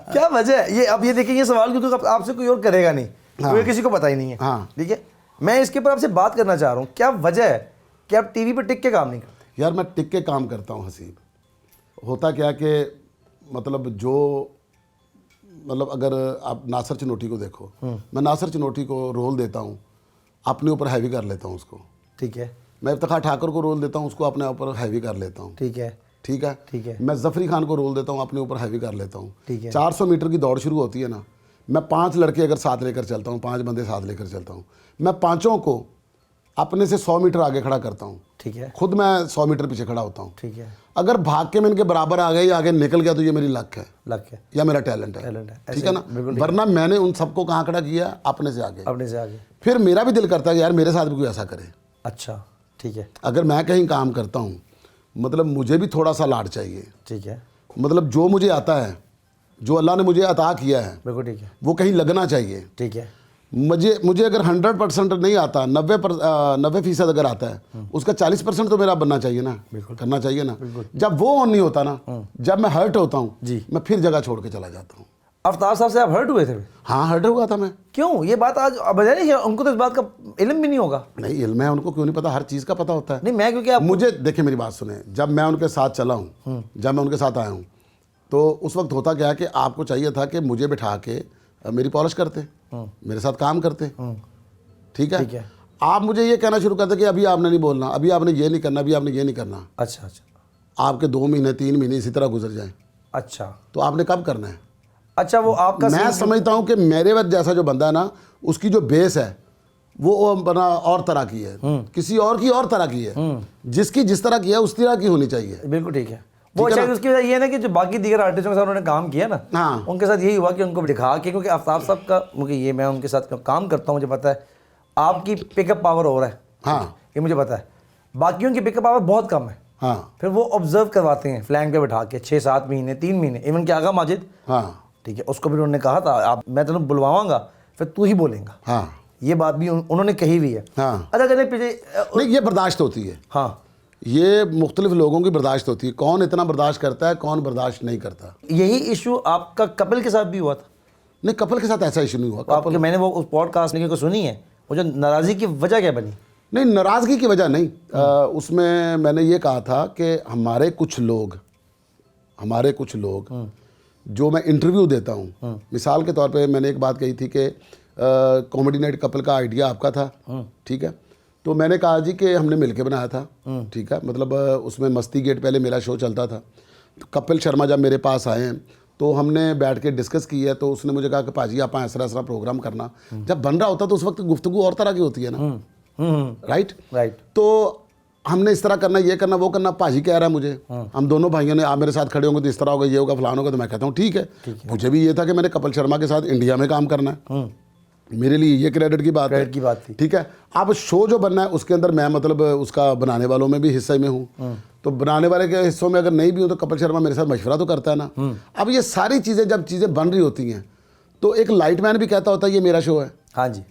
क्या वजह है ये? अब ये देखिए, ये सवाल क्योंकि आपसे कोई और करेगा नहीं, क्योंकि किसी को पता ही नहीं है। हाँ, ठीक है, मैं इसके ऊपर आपसे बात करना चाह रहा हूँ, क्या वजह है कि आप टीवी पे टिक के काम नहीं करते? यार मैं टिक के काम करता हूँ हसीब। होता क्या कि मतलब अगर आप नासिर चिनोटी को देखो, मैं नासिर चिनोटी को रोल देता हूँ, अपने ऊपर हैवी कर लेता हूँ उसको। ठीक है, मैं इफ्तिखार ठाकुर को रोल देता हूँ, उसको अपने ऊपर हैवी कर लेता हूँ। ठीक है, ठीक है, ठीक है। मैं जफरी खान को रोल देता हूँ, अपने ऊपर हैवी कर लेता हूँ। ठीक है। 400 मीटर की दौड़ शुरू होती है ना, मैं 5 लड़के अगर साथ लेकर चलता हूँ, 5 बंदे साथ लेकर चलता हूँ, मैं पांचों को अपने से 100 मीटर आगे खड़ा करता हूँ। ठीक है, खुद मैं 100 मीटर पीछे खड़ा होता हूँ। ठीक है। अगर भाग के मैं इनके बराबर आ गया या आगे निकल गया तो ये मेरी लक है या मेरा टैलेंट है। ठीक है ना, वरना मैंने उन सबको कहाँ खड़ा किया? अपने से आगे। फिर मेरा भी दिल करता है कि यार मेरे साथ भी कोई ऐसा करे। अच्छा, ठीक है। अगर मैं कहीं काम करता हूँ, मतलब मुझे भी थोड़ा सा लाड चाहिए। ठीक है, मतलब जो मुझे आता है, जो अल्लाह ने मुझे अता किया है बिल्कुल ठीक है, वो कहीं लगना चाहिए। ठीक है, मुझे अगर 100% नहीं आता, 90% अगर आता है, उसका 40% तो मेरा बनना चाहिए ना, करना चाहिए ना। जब वो ऑन नहीं होता ना, जब मैं हर्ट होता हूँ जी, मैं फिर जगह छोड़ के चला जाता हूँ। आफ्ताब साहब से आप हर्ट हुए थे? हाँ, हर्ट हुआ था मैं। क्यों? ये बात आज अब नहीं है, उनको तो इस बात का इल्म भी नहीं होगा। नहीं, इल्म है उनको, क्यों नहीं पता, हर चीज़ का पता होता है। नहीं, मैं क्योंकि आप मुझे देखिए, मेरी बात सुने, जब मैं उनके साथ चला हूँ, जब मैं उनके साथ आया हूँ, तो उस वक्त होता क्या है कि आपको चाहिए था कि मुझे बिठा के मेरी पॉलिश करते, मेरे साथ काम करते, ठीक है। आप मुझे ये कहना शुरू करते कि अभी आपने नहीं बोलना, अभी आपने ये नहीं करना, अभी आपने ये नहीं करना। अच्छा, आपके 2 महीने 3 महीने इसी तरह गुजर जाएं, अच्छा, तो आपने कब करना है? अच्छा, वो आपका मैं समझता हूँ कि मेरे वक्त जैसा जो बंदा है ना, उसकी जो बेस है वो बना और तरह की है, किसी और की और तरह की है, जिसकी जिस तरह की है उस तरह की होनी चाहिए। बिल्कुल ठीक है। वो शायद उसकी वजह ये है ना कि जो बाकी दीगर आर्टिस्टों के साथ उन्होंने काम किया ना, हाँ, उनके साथ यही हुआ कि उनको दिखा के, क्योंकि आफ्ताब साहब का, क्योंकि ये मैं उनके साथ काम करता हूँ, मुझे पता है आपकी पिकअप पावर हो रहा है। हाँ, ये मुझे पता है, बाकियों की पिकअप पावर बहुत कम है। हाँ, फिर वो ऑब्जर्व करवाते हैं फ्लैंक पे बैठा के 6-7 महीने, 3 महीने, इवन कि आगा माजिद, हाँ, ठीक है, उसको भी उन्होंने कहा था आप, मैं तेन बुलवाऊंगा फिर तू ही बोलेगा। हाँ, ये बात भी उन्होंने कही हुई है। हाँ। अच्छा, चले पीछे नहीं, ये बर्दाश्त होती है। हाँ, ये मुख्तलिफ लोगों की बर्दाश्त होती है, कौन इतना बर्दाश्त करता है, कौन बर्दाश्त नहीं करता। यही इशू आपका कपिल के साथ भी हुआ था? नहीं, कपिल के साथ ऐसा इशू नहीं हुआ। आपके मैंने वो उस पॉडकास्ट में को सुनी है, वो जो नाराज़गी की वजह क्या बनी? नहीं, नाराज़गी की वजह नहीं, उसमें मैंने ये कहा था कि हमारे कुछ लोग जो मैं इंटरव्यू देता हूँ, मिसाल के तौर पे मैंने एक बात कही थी कि कॉमेडी नाइट कपिल का आइडिया आपका था, ठीक है, तो मैंने कहा जी कि हमने मिलके बनाया था, ठीक है, मतलब उसमें मस्ती गेट पहले मेरा शो चलता था, तो कपिल शर्मा जब मेरे पास आए हैं तो हमने बैठ के डिस्कस की है, तो उसने मुझे कहा कि पाजी आप ऐसा प्रोग्राम करना। जब बन रहा होता तो उस वक्त गुफ्तगू और तरह की होती है ना, राइट। तो हमने इस तरह करना, ये करना, वो करना, पाजी कह रहा है मुझे, हम दोनों भाइयों ने, आप मेरे साथ खड़े होंगे तो इस तरह होगा, ये होगा, फलान होगा, तो मैं कहता हूँ ठीक है। मुझे भी ये था कि मैंने कपिल शर्मा के साथ इंडिया में काम करना है, मेरे लिए ये क्रेडिट की बात थी, ठीक है। अब शो जो बनना है उसके अंदर मैं मतलब उसका बनाने वालों में भी हिस्से में हूँ, तो बनाने वाले के हिस्सों में अगर नहीं भी हूँ तो कपिल शर्मा मेरे साथ मशवरा तो करता है ना। अब ये सारी चीज़ें जब चीज़ें बन रही होती हैं तो एक लाइट मैन भी कहता होता है ये मेरा शो है, हाँ जी,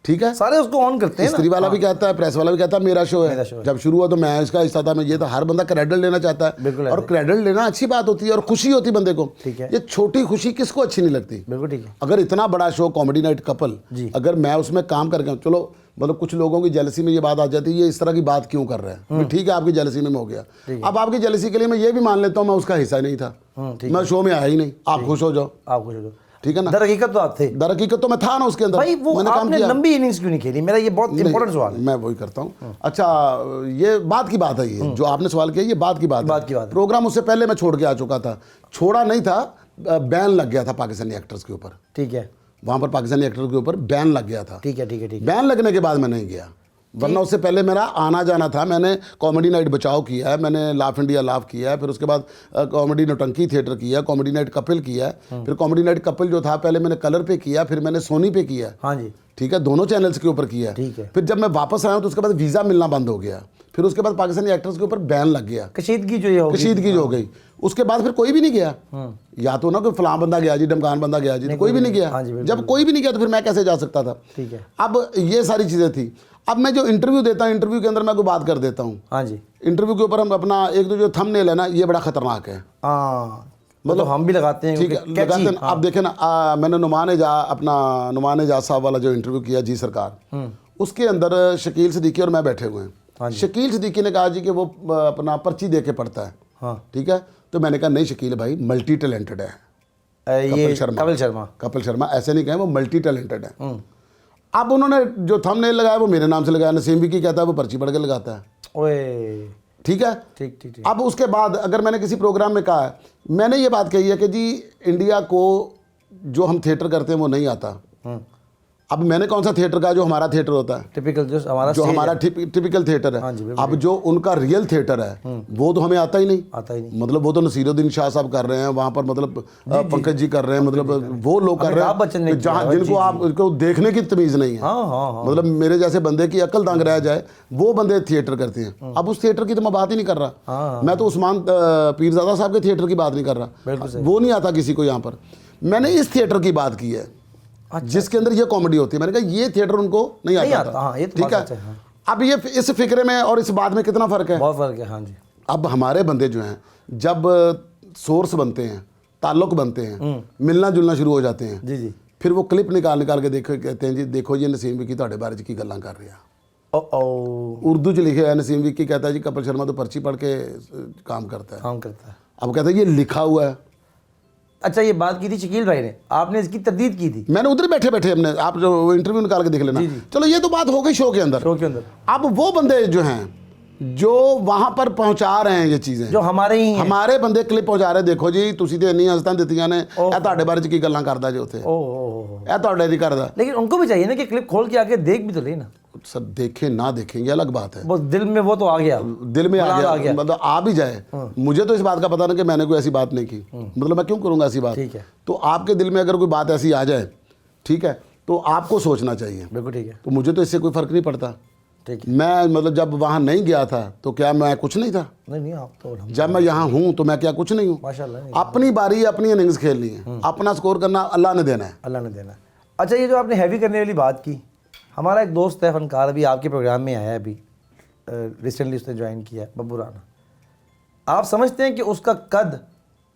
ठीक है, सारे उसको ऑन करते हैं, स्त्री वाला भी कहता है, प्रेस वाला भी कहता है मेरा शो है। जब शुरू हुआ तो मैं इसका हिस्सा था, मैं ये था, हर बंदा क्रेडिट लेना चाहता है, और क्रेडिट लेना अच्छी बात होती है और खुशी होती है बंदे को, ठीक है। ये छोटी खुशी किसको अच्छी नहीं लगती? बिल्कुल ठीक है। अगर इतना बड़ा शो कॉमेडी नाइट कपल, अगर मैं उसमें काम करके, चलो मतलब कुछ लोगों की जेलसी में ये बात आ जाती है, ये इस तरह की बात क्यों कर रहे हैं, ठीक है आपकी जेलसी में हो गया, अब आपकी जेलसी के लिए मैं ये भी मान लेता हूँ मैं उसका हिस्सा नहीं था, मैं शो में आया ही नहीं, आप खुश हो जाओ, आप खुश हो जाओ, ठीक है ना। दरहकीकत तो आप थे, दरहकीकत तो मैं था ना उसके अंदर, भाई वो मैंने आपने लंबी इनिंग्स क्यों नहीं खेली? मेरा ये बहुत इंपॉर्टेंट सवाल है। मैं वही करता हूँ। अच्छा, ये बात की बात है, ये जो आपने सवाल किया ये बात की बात है। प्रोग्राम उससे पहले मैं छोड़ के आ चुका था, छोड़ा नहीं था, बैन लग गया था पाकिस्तानी एक्टर्स के ऊपर, ठीक है, वहाँ पर पाकिस्तानी एक्टर्स के ऊपर बैन लग गया था, ठीक है, ठीक है, ठीक है। बैन लगने के बाद मैं नहीं गया, वरना उससे पहले मेरा आना जाना था। मैंने कॉमेडी नाइट बचाओ किया है, मैंने लाफ इंडिया लाफ किया है, फिर उसके बाद कॉमेडी नौटंकी थिएटर किया, कॉमेडी नाइट कपिल किया है, फिर कॉमेडी नाइट कपिल जो था पहले मैंने कलर पे किया, फिर मैंने सोनी पे किया, हाँ जी, ठीक है, दोनों चैनल्स के ऊपर किया, ठीक है। फिर जब मैं वापस आया तो उसके बाद वीज़ा मिलना बंद हो गया, फिर उसके बाद पाकिस्तानी एक्टर्स के ऊपर बैन लग गया, कशीदगी जो हो गई, उसके बाद फिर कोई भी नहीं गया, या तो ना कोई फलां बंदा गया जी, डमकान बंदा गया जी, तो कोई भी नहीं गया। जब कोई भी नहीं गया तो फिर मैं कैसे जा सकता था, ठीक है। अब ये सारी चीज़ें थी। अब मैं जो इंटरव्यू देता हूँ, इंटरव्यू के अंदर मैं कोई बात कर देता हूँ, हाँ जी, इंटरव्यू के ऊपर हम अपना एक तो जो थंबनेल है ना ये बड़ा खतरनाक है, मतलब हम भी लगाते हैं, ठीक है, लगाते हैं। आप देखें ना, मैंने नुमान एजाज साहब वाला जो इंटरव्यू किया जी सरकार, उसके अंदर शकील सिद्दीकी और मैं बैठे हुए हैं। शकील सिद्दीकी ने कहा जी कि वो अपना पर्ची दे के पढ़ता है, ठीक है, तो मैंने कहा नहीं शकील भाई मल्टी टैलेंटेड है, कपिल शर्मा ऐसे नहीं कहें, वो मल्टी टैलेंटेड है। अब उन्होंने जो थंबनेल लगाया वो मेरे नाम से लगाया, नसीम विकी कहता है वो पर्ची पढ़ के लगाता है, ठीक है, ठीक। अब उसके बाद अगर मैंने किसी प्रोग्राम में कहा है, मैंने ये बात कही है कि जी इंडिया को जो हम थिएटर करते हैं वो नहीं आता, अब मैंने कौन सा थिएटर का, जो हमारा थिएटर होता है, टिपिकल जो हमारा जो stage हमारा है। टिपिकल थिएटर हाँ है। जी, बिल्कुल। अब जो उनका रियल थिएटर है वो तो हमें आता ही नहीं। आता ही नहीं। मतलब वो तो नसीरुद्दीन शाह साहब कर रहे हैं वहाँ पर, मतलब पंकज जी कर रहे हैं, मतलब वो लोग कर रहे अमिताभ बच्चन ने हैं किया जहाँ है, जिनको जी, आप उनको देखने की तमीज़ नहीं है। हाँ हाँ हाँ। मतलब मेरे जैसे बंदे की अकल दंग रह जाए, वो बंदे थिएटर करते हैं। अब उस थिएटर की तो मैं बात ही नहीं कर रहा। हाँ, मैं तो उस्मान पीरजादा साहब के थिएटर की बात नहीं कर बिल्कुल रहा, सही। वो नहीं आता किसी को यहाँ पर। मैंने इस थिएटर की बात की है जिसके अंदर ये कॉमेडी होती है। मैंने कहा ये थिएटर उनको नहीं आता था। हाँ, ये तो ठीक बात है। सच है, हाँ। अब ये इस फिक्रे में और इस बात में कितना फ़र्क है। बहुत फर्क है। हाँ जी। अब हमारे बंदे जो हैं जब सोर्स बनते हैं, ताल्लुक बनते हैं, मिलना जुलना शुरू हो जाते हैं, जी जी। फिर वो क्लिप निकाल के देखो, कहते हैं जी देखो जी नसीम विक्की ਤੁਹਾਡੇ बारे च की गल्लां कर रहा। ओ उर्दू च लिखे है, नसीम विक्की कहता है जी कपिल शर्मा तो पर्ची पढ़ के काम करता है। काम करता है। अब कहता है ये लिखा हुआ है। अच्छा, ये बात की थी शकील भाई ने, आपने इसकी तरदीद की थी मैंने उधर बैठे बैठे हमने, आप जो इंटरव्यू निकाल के देख लेना। चलो ये तो बात हो गई शो के अंदर। शो के अंदर। अब वो बंदे जो हैं जो वहां पर पहुंचा रहे हैं ये चीजें, जो हमारे ही हैं। हमारे बंदे क्लिप पहुंचा रहे, देखो जी ਤੁਸੀਂ ਤੇ ਇੰਨੀਆਂ ਹਸਤਾਂ ਦਿੱਤੀਆਂ ਨੇ, ਇਹ ਤੁਹਾਡੇ ਬਾਰੇ ਚ ਕੀ ਗੱਲਾਂ ਕਰਦਾ ਜੀ ਉੱਥੇ, ओ ਇਹ ਤੁਹਾਡੇ ਦੀ ਕਰਦਾ। लेकिन उनको भी चाहिए ना कि क्लिप खोल के आके देख भी तो ले ना। सर देखें ना देखें ये अलग बात है, वो दिल में वो तो आ गया, दिल में मलाल आ गया, मतलब आ भी जाए। मुझे तो इस बात का पता ना कि मैंने कोई ऐसी बात नहीं की, मतलब मैं क्यों करूंगा ऐसी बात। ठीक है। तो आपके दिल में अगर कोई बात ऐसी आ जाए, ठीक है, तो आपको सोचना चाहिए। बिल्कुल ठीक है। तो मुझे तो इससे कोई फ़र्क नहीं पड़ता। ठीक है। मैं मतलब जब वहाँ नहीं गया था तो क्या मैं कुछ नहीं था? नहीं नहीं, आप तो जब मैं यहाँ हूँ तो मैं क्या कुछ नहीं हूँ? माशाल्लाह नहीं। अपनी बारी अपनी इनिंग्स खेलनी है, अपना स्कोर करना अल्लाह ने देना है। अल्लाह ने देना। अच्छा, ये जो आपने हैवी करने वाली बात की, हमारा एक दोस्त है फनकार, अभी आपके प्रोग्राम में आया है, अभी रिसेंटली उसने ज्वाइन किया है, बब्बू राना। आप समझते हैं कि उसका कद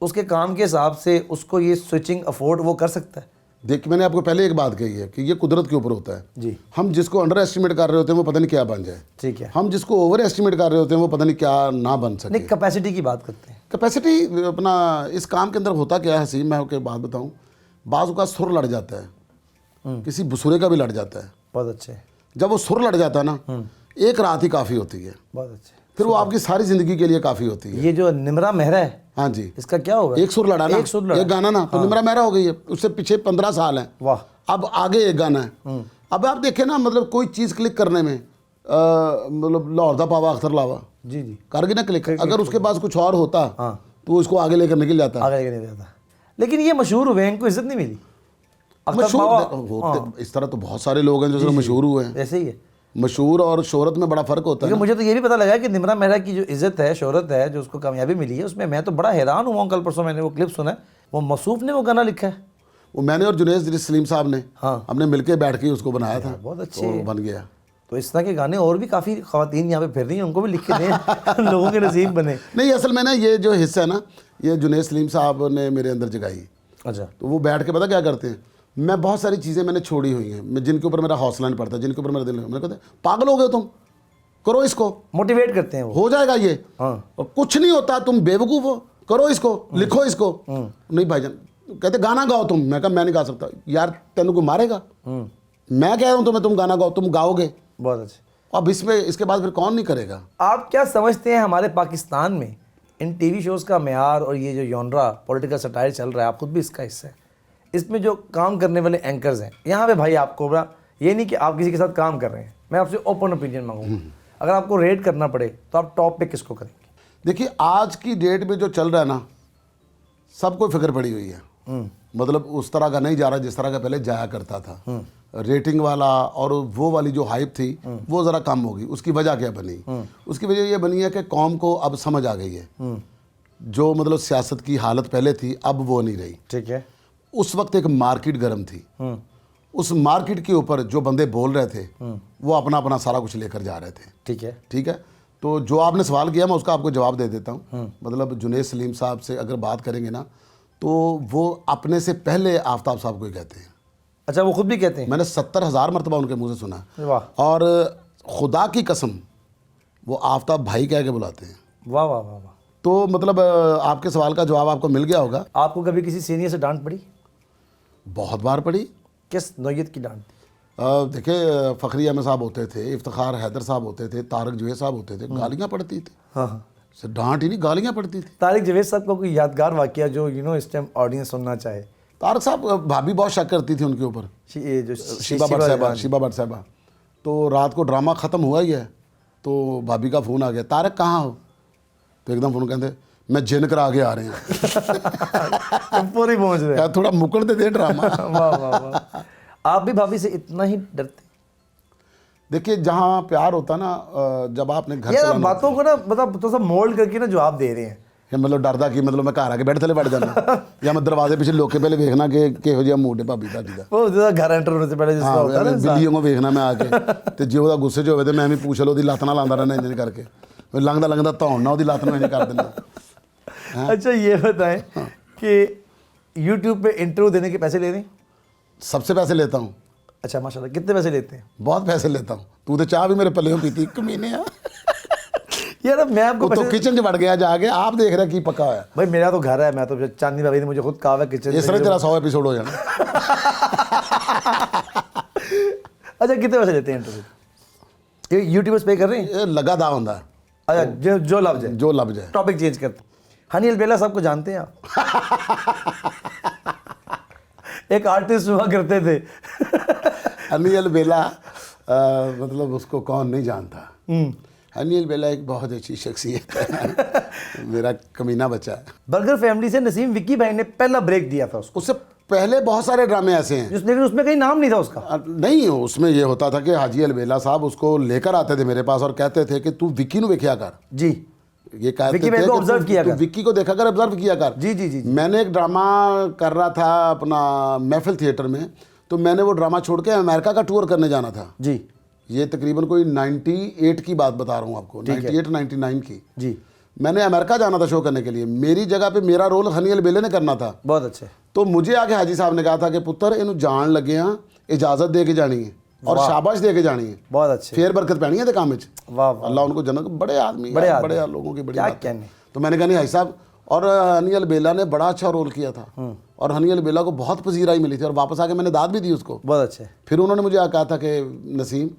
उसके काम के हिसाब से उसको ये स्विचिंग अफोर्ड वो कर सकता है? देखिए मैंने आपको पहले एक बात कही है कि ये कुदरत के ऊपर होता है। जी। हम जिसको अंडर एस्टिमेट कर रहे होते हैं वो पता नहीं क्या बन जाए, ठीक है। हम जिसको ओवर एस्टिमेट कर रहे होते हैं वो पता नहीं क्या ना बन सके। नहीं, कैपेसिटी की बात करते हैं। कैपेसिटी अपना इस काम के अंदर होता क्या है हसीम, मैं आपको एक बात बताऊँ, बाज़ का सुर लड़ जाता है, किसी बुसुरे का भी लड़ जाता है। बहुत अच्छे। जब वो सुर लड़ जाता है ना, एक रात ही काफ़ी होती है, बहुत अच्छे। फिर वो आपकी सारी ज़िंदगी के लिए काफ़ी होती है। ये जो निमरा मेहरा है, हाँ जी, इसका क्या होगा? एक सुर लड़ा ना, एक सुर लड़ा। एक गाना ना, तो निमरा मेहरा हो गई है। उससे पीछे 15 साल है, वाह। अब आगे एक गाना है। अब आप देखें ना, मतलब कोई चीज़ क्लिक करने में मतलब लाहौर दा पावा अख्तर लावा जी जी। कर गई ना क्लिक, अगर उसके पास कुछ और होता तो वो इसको आगे लेकर निकल जाता। आगे लेके नहीं जाता। लेकिन ये मशहूर हुए, इनको इज्जत नहीं मिली। अख्तर मशहूर बाबा- होते इस तरह तो बहुत सारे लोग हैं जो मशहूर हुए हैं। ऐसे ही है। मशहूर और शोहरत में बड़ा फ़र्क होता है क्योंकि ना। मुझे तो ये भी पता लगा कि निमरा मेहरा की जो इज्जत है, शोहरत है, जो उसको कामयाबी मिली है, उसमें मैं तो बड़ा हैरान हुआ। कल परसों मैंने वो क्लिप सुना है, वो मसूफ ने वो गाना लिखा है। वो मैंने और जुनेद सलीम साहब ने हाँ। हमने मिलके बैठ के उसको बनाया था, बहुत अच्छे। तो बन गया। तो इस तरह के गाने और भी काफ़ी ख़वातीन यहाँ पे फिर रही हैं, उनको भी लिख के दें लोगों के नसीब बने। नहीं असल में ना ये जो हिस्सा है ना, ये जुनेद सलीम साहब ने मेरे अंदर जगाई। अच्छा। तो वो बैठ के पता क्या करते हैं, मैं बहुत सारी चीज़ें मैंने छोड़ी हुई हैं, मैं जिनके ऊपर मेरा हौसला नहीं पड़ता, जिनके ऊपर मेरा दिल नहीं, मैंने कहते पागल हो गए तुम, करो इसको, मोटिवेट करते हैं वो। हो जाएगा ये। हाँ। और कुछ नहीं होता, तुम बेवकूफ़ हो, करो इसको, लिखो इसको। नहीं भाईजान, कहते गाना गाओ तुम। मैं कहा मैं नहीं गा सकता यार, तेनू कोई मारेगा? मैं कह रहा हूँ तुम्हें, तुम गाना गाओ, तुम गाओगे। बहुत अच्छे। अब इसमें इसके बाद फिर कौन नहीं करेगा? आप क्या समझते हैं हमारे पाकिस्तान में इन टीवी शोज़ का मेयार और ये जो जॉनरा पॉलिटिकल सटायर चल रहा है, आप खुद भी इसका हिस्सा है, इसमें जो काम करने वाले एंकर्स हैं यहाँ पे, भाई आपको बड़ा ये नहीं कि आप किसी के साथ काम कर रहे हैं, मैं आपसे ओपन ओपिनियन मांगूंगा, अगर आपको रेट करना पड़े तो आप टॉप पे किसको करेंगे? देखिए आज की डेट में जो चल रहा है ना, सबको फिक्र पड़ी हुई है। मतलब उस तरह का नहीं जा रहा जिस तरह का पहले जाया करता था। रेटिंग वाला और वो वाली जो हाइप थी वो ज़रा कम होगी। उसकी वजह क्या बनी? उसकी वजह ये बनी है कि कौम को अब समझ आ गई है, जो मतलब सियासत की हालत पहले थी अब वो नहीं रही। ठीक है। उस वक्त एक मार्केट गर्म थी, उस मार्केट के ऊपर जो बंदे बोल रहे थे वो अपना अपना सारा कुछ लेकर जा रहे थे। ठीक है। ठीक है, तो जो आपने सवाल किया मैं उसका आपको जवाब दे देता हूँ। मतलब जुनेद सलीम साहब से अगर बात करेंगे ना, तो वो अपने से पहले आफ्ताब साहब को ही कहते हैं। अच्छा, वो खुद भी कहते हैं? मैंने 70,000 मरतबा उनके मुंह से सुना है। वाह। और खुदा की कसम वो आफ्ताब भाई कह के बुलाते हैं। वाह वाह वाह वाह। तो मतलब आपके सवाल का जवाब आपको मिल गया होगा। आपको कभी किसी सीनियर से डांट पड़ी? बहुत बार पड़ी। किस नौयत की डांट? देखिए फ़खरी अहमद साहब होते थे, इफ्तिखार हैदर साहब होते थे, तारक जवेद साहब होते थे, गालियाँ पड़ती थी। हाँ हाँ। डांट ही नहीं, गालियाँ पड़ती थी। तारिक जवेद साहब का कोई यादगार वाकया जो इस टाइम ऑडियंस सुनना चाहे, तारक साहब भाभी बहुत शक करती थी उनके ऊपर, ये जो शिबा भट्ट साहबा। तो रात को ड्रामा ख़त्म हुआ ही है तो भाभी का फ़ोन आ गया, तारक कहाँ हो? तो एकदम फ़ोन कहते मैं जिन करा के आ रहे हैं। पूरी पहुंच रहे यार थोड़ा मुकड़ दे ड्रामा। वाह वाह वाह। आप भी भाभी से इतना ही डरते? देखिए जहाँ प्यार होता ना, जब आपने घर यार बातों को ना मतलब तो सब मोल्ड करके ना जवाब दे रहे हैं। या मतलब डरदा कि मतलब मैं घर आके बैठ थले बैठ जाना या मैं दरवाजे पीछे लोके पहले देखना कि किहो जिहा मूड है भाभी दादी दा। वो जो घर एंटर होने से पहले जिसका होता है ना बिल्लियों को देखना मैं आके ते जे ਉਹਦਾ ਗੁੱਸੇ 'ਚ ਹੋਵੇ ਤੇ ਮੈਂ ਵੀ पूछ लो ਉਹਦੀ ਲੱਤ ਨਾਲ ਲਾਉਂਦਾ ਰਹਿਣਾ ਇੰਜ ਕਰਕੇ, ਲੰਘਦਾ ਲੰਘਦਾ ਧੌਣ ਨਾਲ ਉਹਦੀ ਲੱਤ ਨੂੰ ਇੰਜ ਕਰ ਦਿੰਦਾ। अच्छा ये बताएं कि YouTube पे इंटरव्यू देने के पैसे ले रहे हैं? सबसे पैसे लेता हूँ। अच्छा माशाल्लाह, कितने पैसे लेते हैं? बहुत पैसे लेता हूँ। तू तो चाह भी मेरे पल्ले पीती कमीने आ। यार अब मैं आपको वो तो किचन 'ਚ ਵੜ ਗਿਆ जाके, आप देख रहे की पका है भाई मेरा तो घर है, मैं तो चांदनी भाभी ने मुझे खुद कहा है किचन। इस तरह तेरा 100 एपिसोड हो जाना। अच्छा कितने पैसे लेते हैं इंटरव्यू? ये यूट्यूबर्स पे कर रहे हैं? ये लगा दा ਹੁੰਦਾ। अच्छा जो लव जाए, जो लग जाए। टॉपिक चेंज करते हैं। हनी अलबेला साहब को जानते हैं आप? एक आर्टिस्ट हुआ करते थे। हनी अलबेला मतलब उसको कौन नहीं जानता। हनी अलबेला एक बहुत अच्छी शख्सियत है। मेरा कमीना बच्चा है। बर्गर फैमिली से नसीम विक्की भाई ने पहला ब्रेक दिया था उसको। उससे पहले बहुत सारे ड्रामे ऐसे हैं लेकिन उसमें कहीं नाम नहीं था उसका। नहीं, उसमें ये होता था कि हाजी अलबेला साहब उसको लेकर आते थे मेरे पास और कहते थे कि तू विक्की को देखिया कर। जी ये कहते विक्की थे को कि ऑब्जर्व किया तू कर। विक्की को देखा कर, ऑब्जर्व किया कर। जी जी जी जी। मैंने एक ड्रामा कर रहा था अपना महफिल थिएटर में, तो मैंने वो ड्रामा छोड़ के अमेरिका का टूर करने जाना था। जी ये तकरीबन कोई 98 की बात बता रहा हूँ आपको, 98 99 की। जी मैंने अमेरिका जाना था शो करने के लिए, मेरी जगह पे मेरा रोल हनी अलबेले ने करना था। बहुत अच्छे। तो मुझे आके हाजी साहब ने कहा था कि पुत्र इन्हू जान लगे हाँ, इजाजत दे के जानी है और शाबाश दे के जानी है, बहुत अच्छे। फेर बरकत पैनी है काम में। वाह वाह, अल्लाह उनको जन्नत, बड़े आदमी, बड़े बड़े आदमी। लोगों की बड़ी क्या बात है। कहने। तो मैंने कहा नहीं हाजी साहब, और हनी अलबेला ने बड़ा अच्छा रोल किया था और हनी अलबेला को बहुत पजीराई मिली थी और वापस आके मैंने दाद भी दी उसको। बहुत अच्छे। फिर उन्होंने मुझे कहा था कि नसीम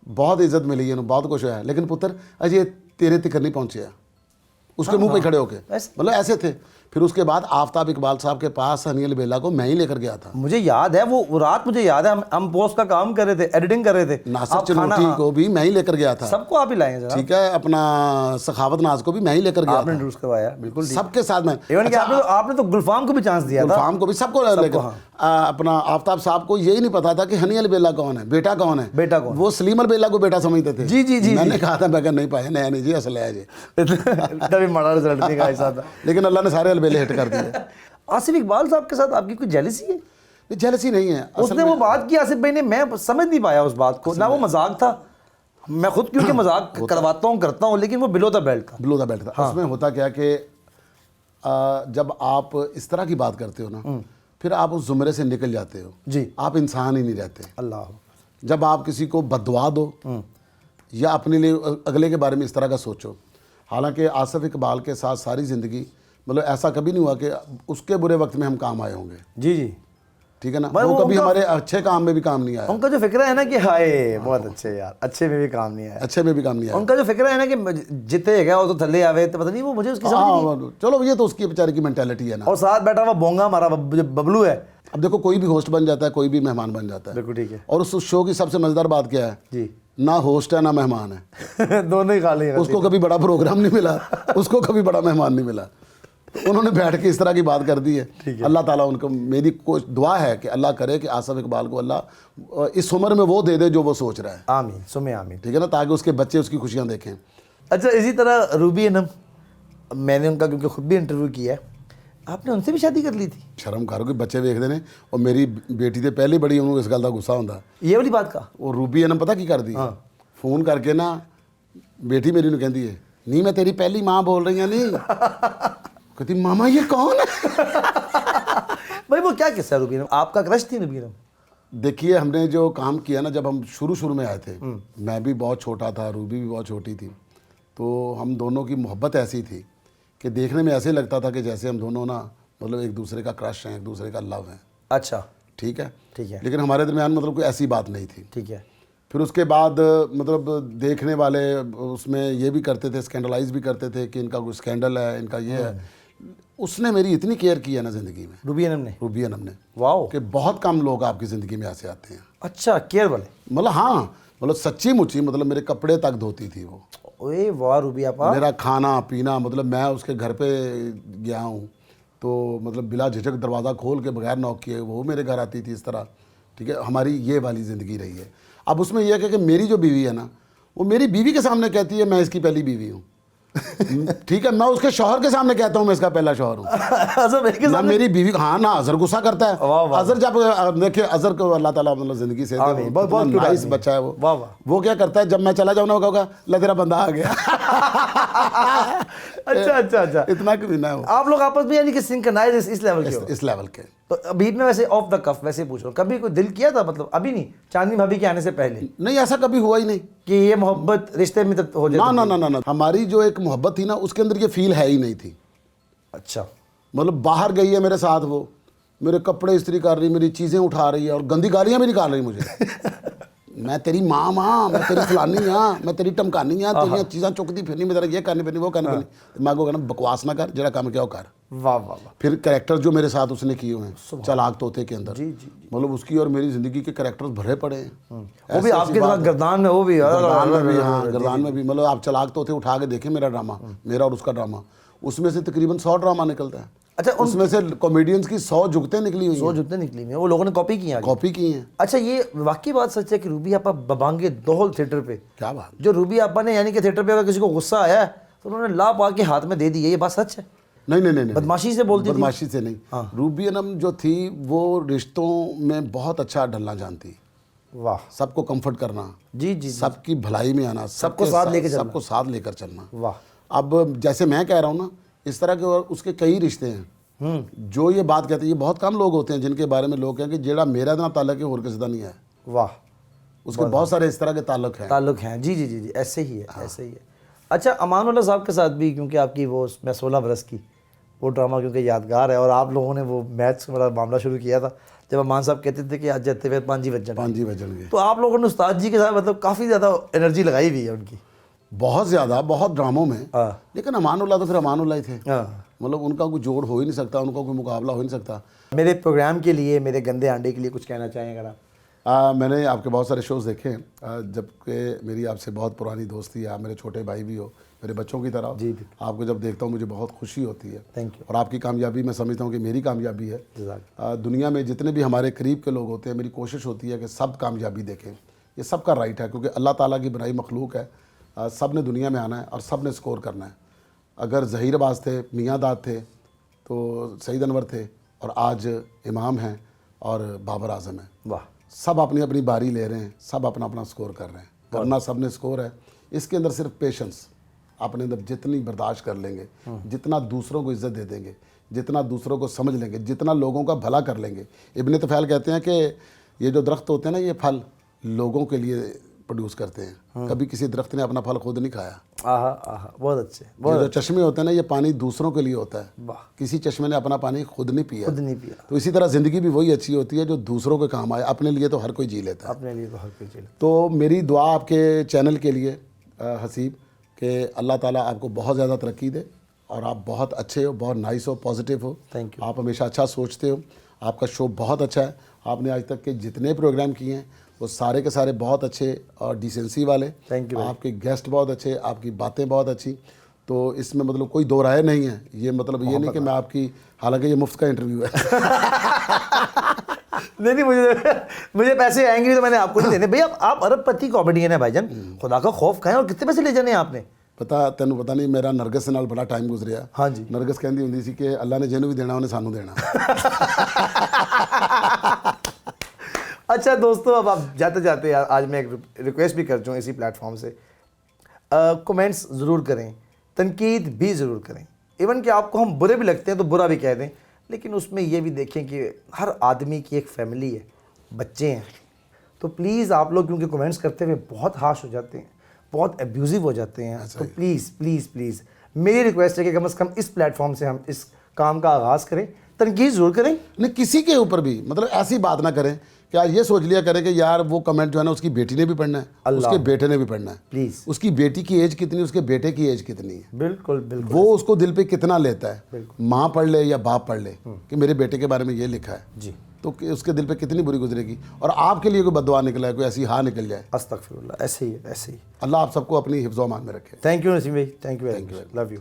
बहुत इज्जत मिली है, बहुत कुछ है, लेकिन पुत्र अजय तेरे तक नहीं पहुंचे। उसके मुंह पे खड़े होके, मतलब ऐसे थे। फिर उसके बाद आफ्ताब इकबाल साहब के पास हनी अलबेला को मैं ही लेकर गया था। मुझे याद है वो रात, मुझे याद है हम पोस्ट का काम कर रहे थे, एडिटिंग कर रहे थे। नासिर चनोटी को भी मैं ही लेकर गया था। सबको आप ही लाए जरा। ठीक है, अपना सखावत नाज को भी मैं ही लेकर गया आपने था। इंट्रोड्यूस करवाया, बिल्कुल ठीक। सबके साथ मैं, इवन कि आपने तो गुलफाम को भी चांस दिया था। गुलफाम को भी, सबको लेकर। अपना आफ्ताब साहब को यही नहीं पता था कि हनी अलबेला कौन है, बेटा कौन है। बेटा कौन? वो सलीम अलबेला को बेटा समझते थे। जी जी जी। मैंने कहा था, मैं नहीं पाया, नहीं जी असल है जी। तभी बड़ा रिजल्ट नहीं गाइस था। लेकिन अल्लाह ने सारे अलबेले हिट कर दिए। आसिफ इकबाल साहब के साथ आपकी कोई जेलसी है? जेलसी नहीं है। उसने वो बात की आसिफ भाई ने, मैं समझ नहीं पाया उस बात को। ना वो मजाक था, मैं खुद क्योंकि मजाक करवाता हूँ करता हूँ, लेकिन वो बिलो द बेल्ट था। बिलो द बेल्ट था। उसमें होता क्या कि जब आप इस तरह की बात करते हो ना, फिर आप उस जुमरे से निकल जाते हो जी। आप इंसान ही नहीं रहते। अल्लाह। जब आप किसी को बददुआ दो या अपने लिए अगले के बारे में इस तरह का सोचो। हालांकि आसिफ इकबाल के साथ सारी ज़िंदगी मतलब ऐसा कभी नहीं हुआ कि उसके बुरे वक्त में हम काम आए होंगे। जी जी ठीक है ना, वो कभी हमारे अच्छे काम में भी काम नहीं आया। उनका जो फिक्र है ना कि हाय बहुत अच्छे यार, अच्छे में भी काम नहीं आया, अच्छे में भी काम नहीं आया। उनका जो फिक्र है ना कि जिते गया वो तो थल्ले आवे, तो पता नहीं वो मुझे उसकी समझ नहीं। चलो ये तो उसकी बेचारे की मेंटालिटी है ना। और साथ बैठा हुआ बोंगा हमारा बबलू है। अब देखो कोई भी होस्ट बन जाता है, कोई भी मेहमान बन जाता है। बिल्कुल ठीक है। और उस शो की सबसे मजेदार बात क्या है जी, ना होस्ट है ना मेहमान है। दोनों ही खाली है। उसको कभी बड़ा प्रोग्राम नहीं मिला, उसको कभी बड़ा मेहमान नहीं मिला। तो उन्होंने बैठ के इस तरह की बात कर दी है। अल्लाह ताला उनको, मेरी कोई दुआ है कि अल्लाह करे कि आसिफ इकबाल को अल्लाह इस उम्र में वो दे दे जो वो सोच रहा है। आमीन सुमे आमीन। ठीक है ना, ताकि उसके बच्चे उसकी खुशियाँ देखें। अच्छा इसी तरह रूबी अनम, मैंने उनका क्योंकि खुद भी इंटरव्यू किया है, आपने उनसे भी शादी कर ली थी? शर्म करो कि बच्चे देखते ने, और मेरी बेटी तो पहले बड़ी उन्होंने इस गल का गुस्सा होता। ये वाली बात का वो रूबी अनम पता की कर दी, फोन करके ना बेटी मेरी कहती है, नहीं मैं तेरी पहली माँ बोल रही हूँ। नहीं कहती मामा ये कौन है। भाई वो क्या किस्सा है रूबी अनम, आपका क्रश थी रूबी अनम? देखिए हमने जो काम किया ना, जब हम शुरू में आए थे, मैं भी बहुत छोटा था, रूबी भी बहुत छोटी थी, तो हम दोनों की मोहब्बत ऐसी थी कि देखने में ऐसे लगता था कि जैसे हम दोनों ना मतलब एक दूसरे का क्रश हैं, एक दूसरे का लव है। अच्छा ठीक है, ठीक है। लेकिन हमारे दरमियान मतलब कोई ऐसी बात नहीं थी। ठीक है। फिर उसके बाद मतलब देखने वाले उसमें ये भी करते थे, स्कैंडलाइज भी करते थे कि इनका कोई स्कैंडल है, इनका ये है। उसने मेरी इतनी केयर की है ना ज़िंदगी में, रूबी अनम ने। रूबी अनम ने, वाओ, कि बहुत कम लोग आपकी ज़िंदगी में ऐसे आते हैं। अच्छा, केयर वाले। मतलब हाँ, मतलब सच्ची मुच्ची, मतलब मेरे कपड़े तक धोती थी वो, ओए वाह रूबी आपा। मेरा खाना पीना, मतलब मैं उसके घर पे गया हूँ तो मतलब बिला झिझक दरवाज़ा खोल के बगैर नॉक किए वो मेरे घर आती थी, इस तरह। ठीक है, हमारी ये वाली ज़िंदगी रही है। अब उसमें यह है कि मेरी जो बीवी है ना, वो मेरी बीवी के सामने कहती है मैं इसकी पहली बीवी हूँ। ठीक है, मैं उसके शौहर के सामने कहता हूँ मैं इसका पहला शौहर हूँ। अजहर भाई के ना सामने? मेरी बीवी, हाँ ना, अजहर गुस्सा करता है। वाह, वाह, अजहर जब देखिए, अजहर को अल्लाह ताला मतलब ज़िंदगी से आमीन, बहुत बहुत नाइस बच्चा है वो। वाह वाह। वो क्या करता है, जब मैं चला जाऊँ ना, वो कहोगा ला तेरा बंदा आ गया। अच्छा अच्छा अच्छा, इतना कमीना है वो। आप लोग आपस में यानी कि सिंक्रनाइज इस लेवल के हो? इस लेवल के। तो अभी मैं वैसे ऑफ द कफ वैसे पूछ रहा हूँ, कभी कोई दिल किया था, मतलब अभी नहीं, चांदनी भाभी के आने से पहले, नहीं, ऐसा कभी हुआ ही नहीं कि ये मोहब्बत रिश्ते में तब हो जाए? ना ना ना ना ना, हमारी जो एक मोहब्बत थी ना, उसके अंदर ये फील है ही नहीं थी। अच्छा, मतलब बाहर गई है मेरे साथ, वो मेरे कपड़े इस्त्री कर रही, मेरी चीज़ें उठा रही है और गंदी गालियाँ भी निकाल रही मुझे। मैं तेरी माँ, मैं तेरी फलानी हाँ, मैं तेरी टमकानी हाँ, तेरी चीज़ें चुकती फिरनी, मैं तेरा ये करनी फिरनी, वो करनी फिरनी। मैं को कहना बकवास ना कर, जरा काम क्या कर। वाह वाह वाह। फिर कैरेक्टर जो मेरे साथ उसने किए हुए हैं चालाक तोते के अंदर, जी जी, मतलब उसकी और मेरी ज़िंदगी के कैरेक्टर्स भरे पड़े हैं। वो भी आपके साथ गर्दान में, वो भी गर्दान में भी, हाँ गर्दान में भी, मतलब आप चलाक तोते उठा के देखें मेरा ड्रामा, मेरा और उसका ड्रामा, उसमें से तकरीबन 100 ड्रामा निकलता है। अच्छा, उसमें से कॉमेडियंस की 100 जुगतें निकली हुई हैं, 100 जुगतें निकली हुई हैं, वो लोगों ने कॉपी की हैं आगे। कॉपी की हैं। अच्छा, ये वाकई बात सच है कि रूबी आपा बबांगे दोहल थिएटर पे, क्या बात, जो रूबी आपा ने यानी कि थिएटर पे अगर किसी को गुस्सा आया है तो उन्होंने ला पा के हाथ में दे दी है, ये बात सच है? नहीं नहीं नहीं, बदमाशी से बोलती थी? बदमाशी से नहीं। रूबी अनम जो थी वो रिश्तों में बहुत अच्छा ढलना जानती, वाह, सबको कंफर्ट करना, जी जी, सबकी भलाई में आना, सबको साथ लेके चलना, सबको साथ लेकर चलना। वाह। अब जैसे मैं कह रहा हूँ ना, इस तरह के और उसके कई रिश्ते हैं जो ये बात कहते हैं। ये बहुत कम लोग होते हैं जिनके बारे में लोग कहें कि जेड़ा मेरा ना ताल्लुक है और किसी का नहीं है। वाह, उसके बहुत सारे इस तरह के ताल्लुक हैं। जी जी जी जी, ऐसे ही है, ऐसे ही है। अच्छा, अमानुल्लाह साहब के साथ भी, क्योंकि आपकी वो मैं 16 बरस की वो ड्रामा क्योंकि यादगार है, और आप लोगों ने वो मैथ्स वाला मामला शुरू किया था जब अमान साहब कहते थे कि आज जाते हुए 5 बजन गए, तो आप लोगों ने उस्ताद जी के साथ मतलब काफ़ी ज़्यादा एनर्जी लगाई हुई है उनकी, बहुत ज़्यादा, बहुत ड्रामों में। हाँ। लेकिन अमानुल्लाह तो फिर अमानुल्लाह ही थे, हाँ। मतलब उनका कोई जोड़ हो ही नहीं सकता, उनका कोई मुकाबला हो ही नहीं सकता। मेरे प्रोग्राम के लिए, मेरे गंदे अंडे के लिए कुछ कहना चाहें अगर आप? मैंने आपके बहुत सारे शोज़ देखे हैं, जबकि मेरी आपसे बहुत पुरानी दोस्ती है, आप मेरे छोटे भाई भी हो, मेरे बच्चों की तरह। जी, आपको जब देखता हूँ मुझे बहुत खुशी होती है। Thank you. और आपकी कामयाबी मैं समझता हूँ कि मेरी कामयाबी है। दुनिया में जितने भी हमारे करीब के लोग होते हैं, मेरी कोशिश होती है कि सब कामयाबी देखें, ये सबका राइट है, क्योंकि अल्लाह ताला की बनाई मखलूक है। सब ने दुनिया में आना है और सब ने स्कोर करना है। अगर ज़हीर अब्बास थे, मियाँ दाद थे, तो सईद अनवर थे, और आज इमाम हैं और बाबर आज़म हैं। वाह, सब अपनी अपनी बारी ले रहे हैं, सब अपना अपना स्कोर कर रहे हैं, करना सब ने स्कोर है। इसके अंदर सिर्फ पेशेंस, अपने अंदर जितनी बर्दाश्त कर लेंगे, जितना दूसरों को इज़्ज़त दे देंगे, जितना दूसरों को समझ लेंगे, जितना लोगों का भला कर लेंगे। इब्न तफ़ैल कहते हैं कि ये जो दरख्त होते हैं ना, ये फल लोगों के लिए प्रोड्यूस करते हैं, कभी किसी दरख्त ने अपना फल खुद नहीं खाया। आहा आहा, बहुत अच्छे। ये जो चश्मे होते हैं ना, ये पानी दूसरों के लिए होता है, वाह, किसी चश्मे ने अपना पानी खुद नहीं पिया। तो इसी तरह ज़िंदगी भी वही अच्छी होती है जो दूसरों के काम आए, अपने लिए तो हर कोई जी लेता है। अपने लिए तो हर कोई जी लेता है। तो मेरी दुआ आपके चैनल के लिए हसीब, कि अल्लाह ताला आपको बहुत ज़्यादा तरक्की दे, और आप बहुत अच्छे हो, बहुत नाइस हो, पॉजिटिव हो। Thank you. आप हमेशा अच्छा सोचते हो, आपका शो बहुत अच्छा है। आपने आज तक के जितने प्रोग्राम किए हैं वो सारे के सारे बहुत अच्छे और डिसेंसी वाले। Thank you. आपके गेस्ट बहुत अच्छे, आपकी बातें बहुत अच्छी, तो इसमें मतलब कोई दो राय नहीं है। ये मतलब ये नहीं कि मैं आपकी, हालांकि ये मुफ्त का इंटरव्यू है। नहीं, मुझे पैसे आएंगे तो मैंने आपको नहीं देने भैया। आप अरबपति कॉमेडियन है भाईजान, खुदा का खौफ खाएं। और कितने पैसे ले जाने आपने? पता तेन पता नहीं, मेरा नरगस नाल बड़ा टाइम गुजरिया। हाँ जी। नरगस कहती होंदी सी कि अल्लाह ने जिन्हों भी देना उन्हें सानू देना। अच्छा दोस्तों, अब आप जाते जाते आज मैं एक रिक्वेस्ट भी करता हूँ इसी प्लेटफॉर्म से, कमेंट्स ज़रूर करें, तनकीद भी ज़रूर करें। इवन कि आपको हम बुरे भी लगते हैं तो बुरा भी कह दें, लेकिन उसमें ये भी देखें कि हर आदमी की एक फैमिली है, बच्चे हैं। तो प्लीज़ आप लोग, क्योंकि कमेंट्स करते हुए बहुत हाश हो जाते हैं, बहुत एब्यूज़िव हो जाते हैं, तो प्लीज़ प्लीज़ प्लीज़ मेरी रिक्वेस्ट है कि कम से कम इस प्लेटफॉर्म से हम इस काम का आगाज़ करें, तनकीद जरूर करें। नहीं, किसी के ऊपर भी मतलब ऐसी बात ना करें कि आज ये सोच लिया करें कि यार वो कमेंट जो है ना उसकी बेटी ने भी पढ़ना है, उसके बेटे ने भी पढ़ना है। प्लीज, उसकी बेटी की एज कितनी, उसके बेटे की एज कितनी है, बिल्कुल बिल्कुल, वो उसको दिल पे कितना लेता है। माँ पढ़ ले या बाप पढ़ ले कि मेरे बेटे के बारे में ये लिखा है, जी, तो उसके दिल पे कितनी बुरी गुजरेगी। और आपके लिए कोई बददुआ निकला है, कोई ऐसी हाँ निकल जाए, अस्तगफिरुल्लाह, ऐसे ही है, ऐसे ही। अल्लाह आप सबको अपनी हिफ्ज़-ओ-अमान में रखे। थैंक यू नसीम भाई, thank you very much, love you.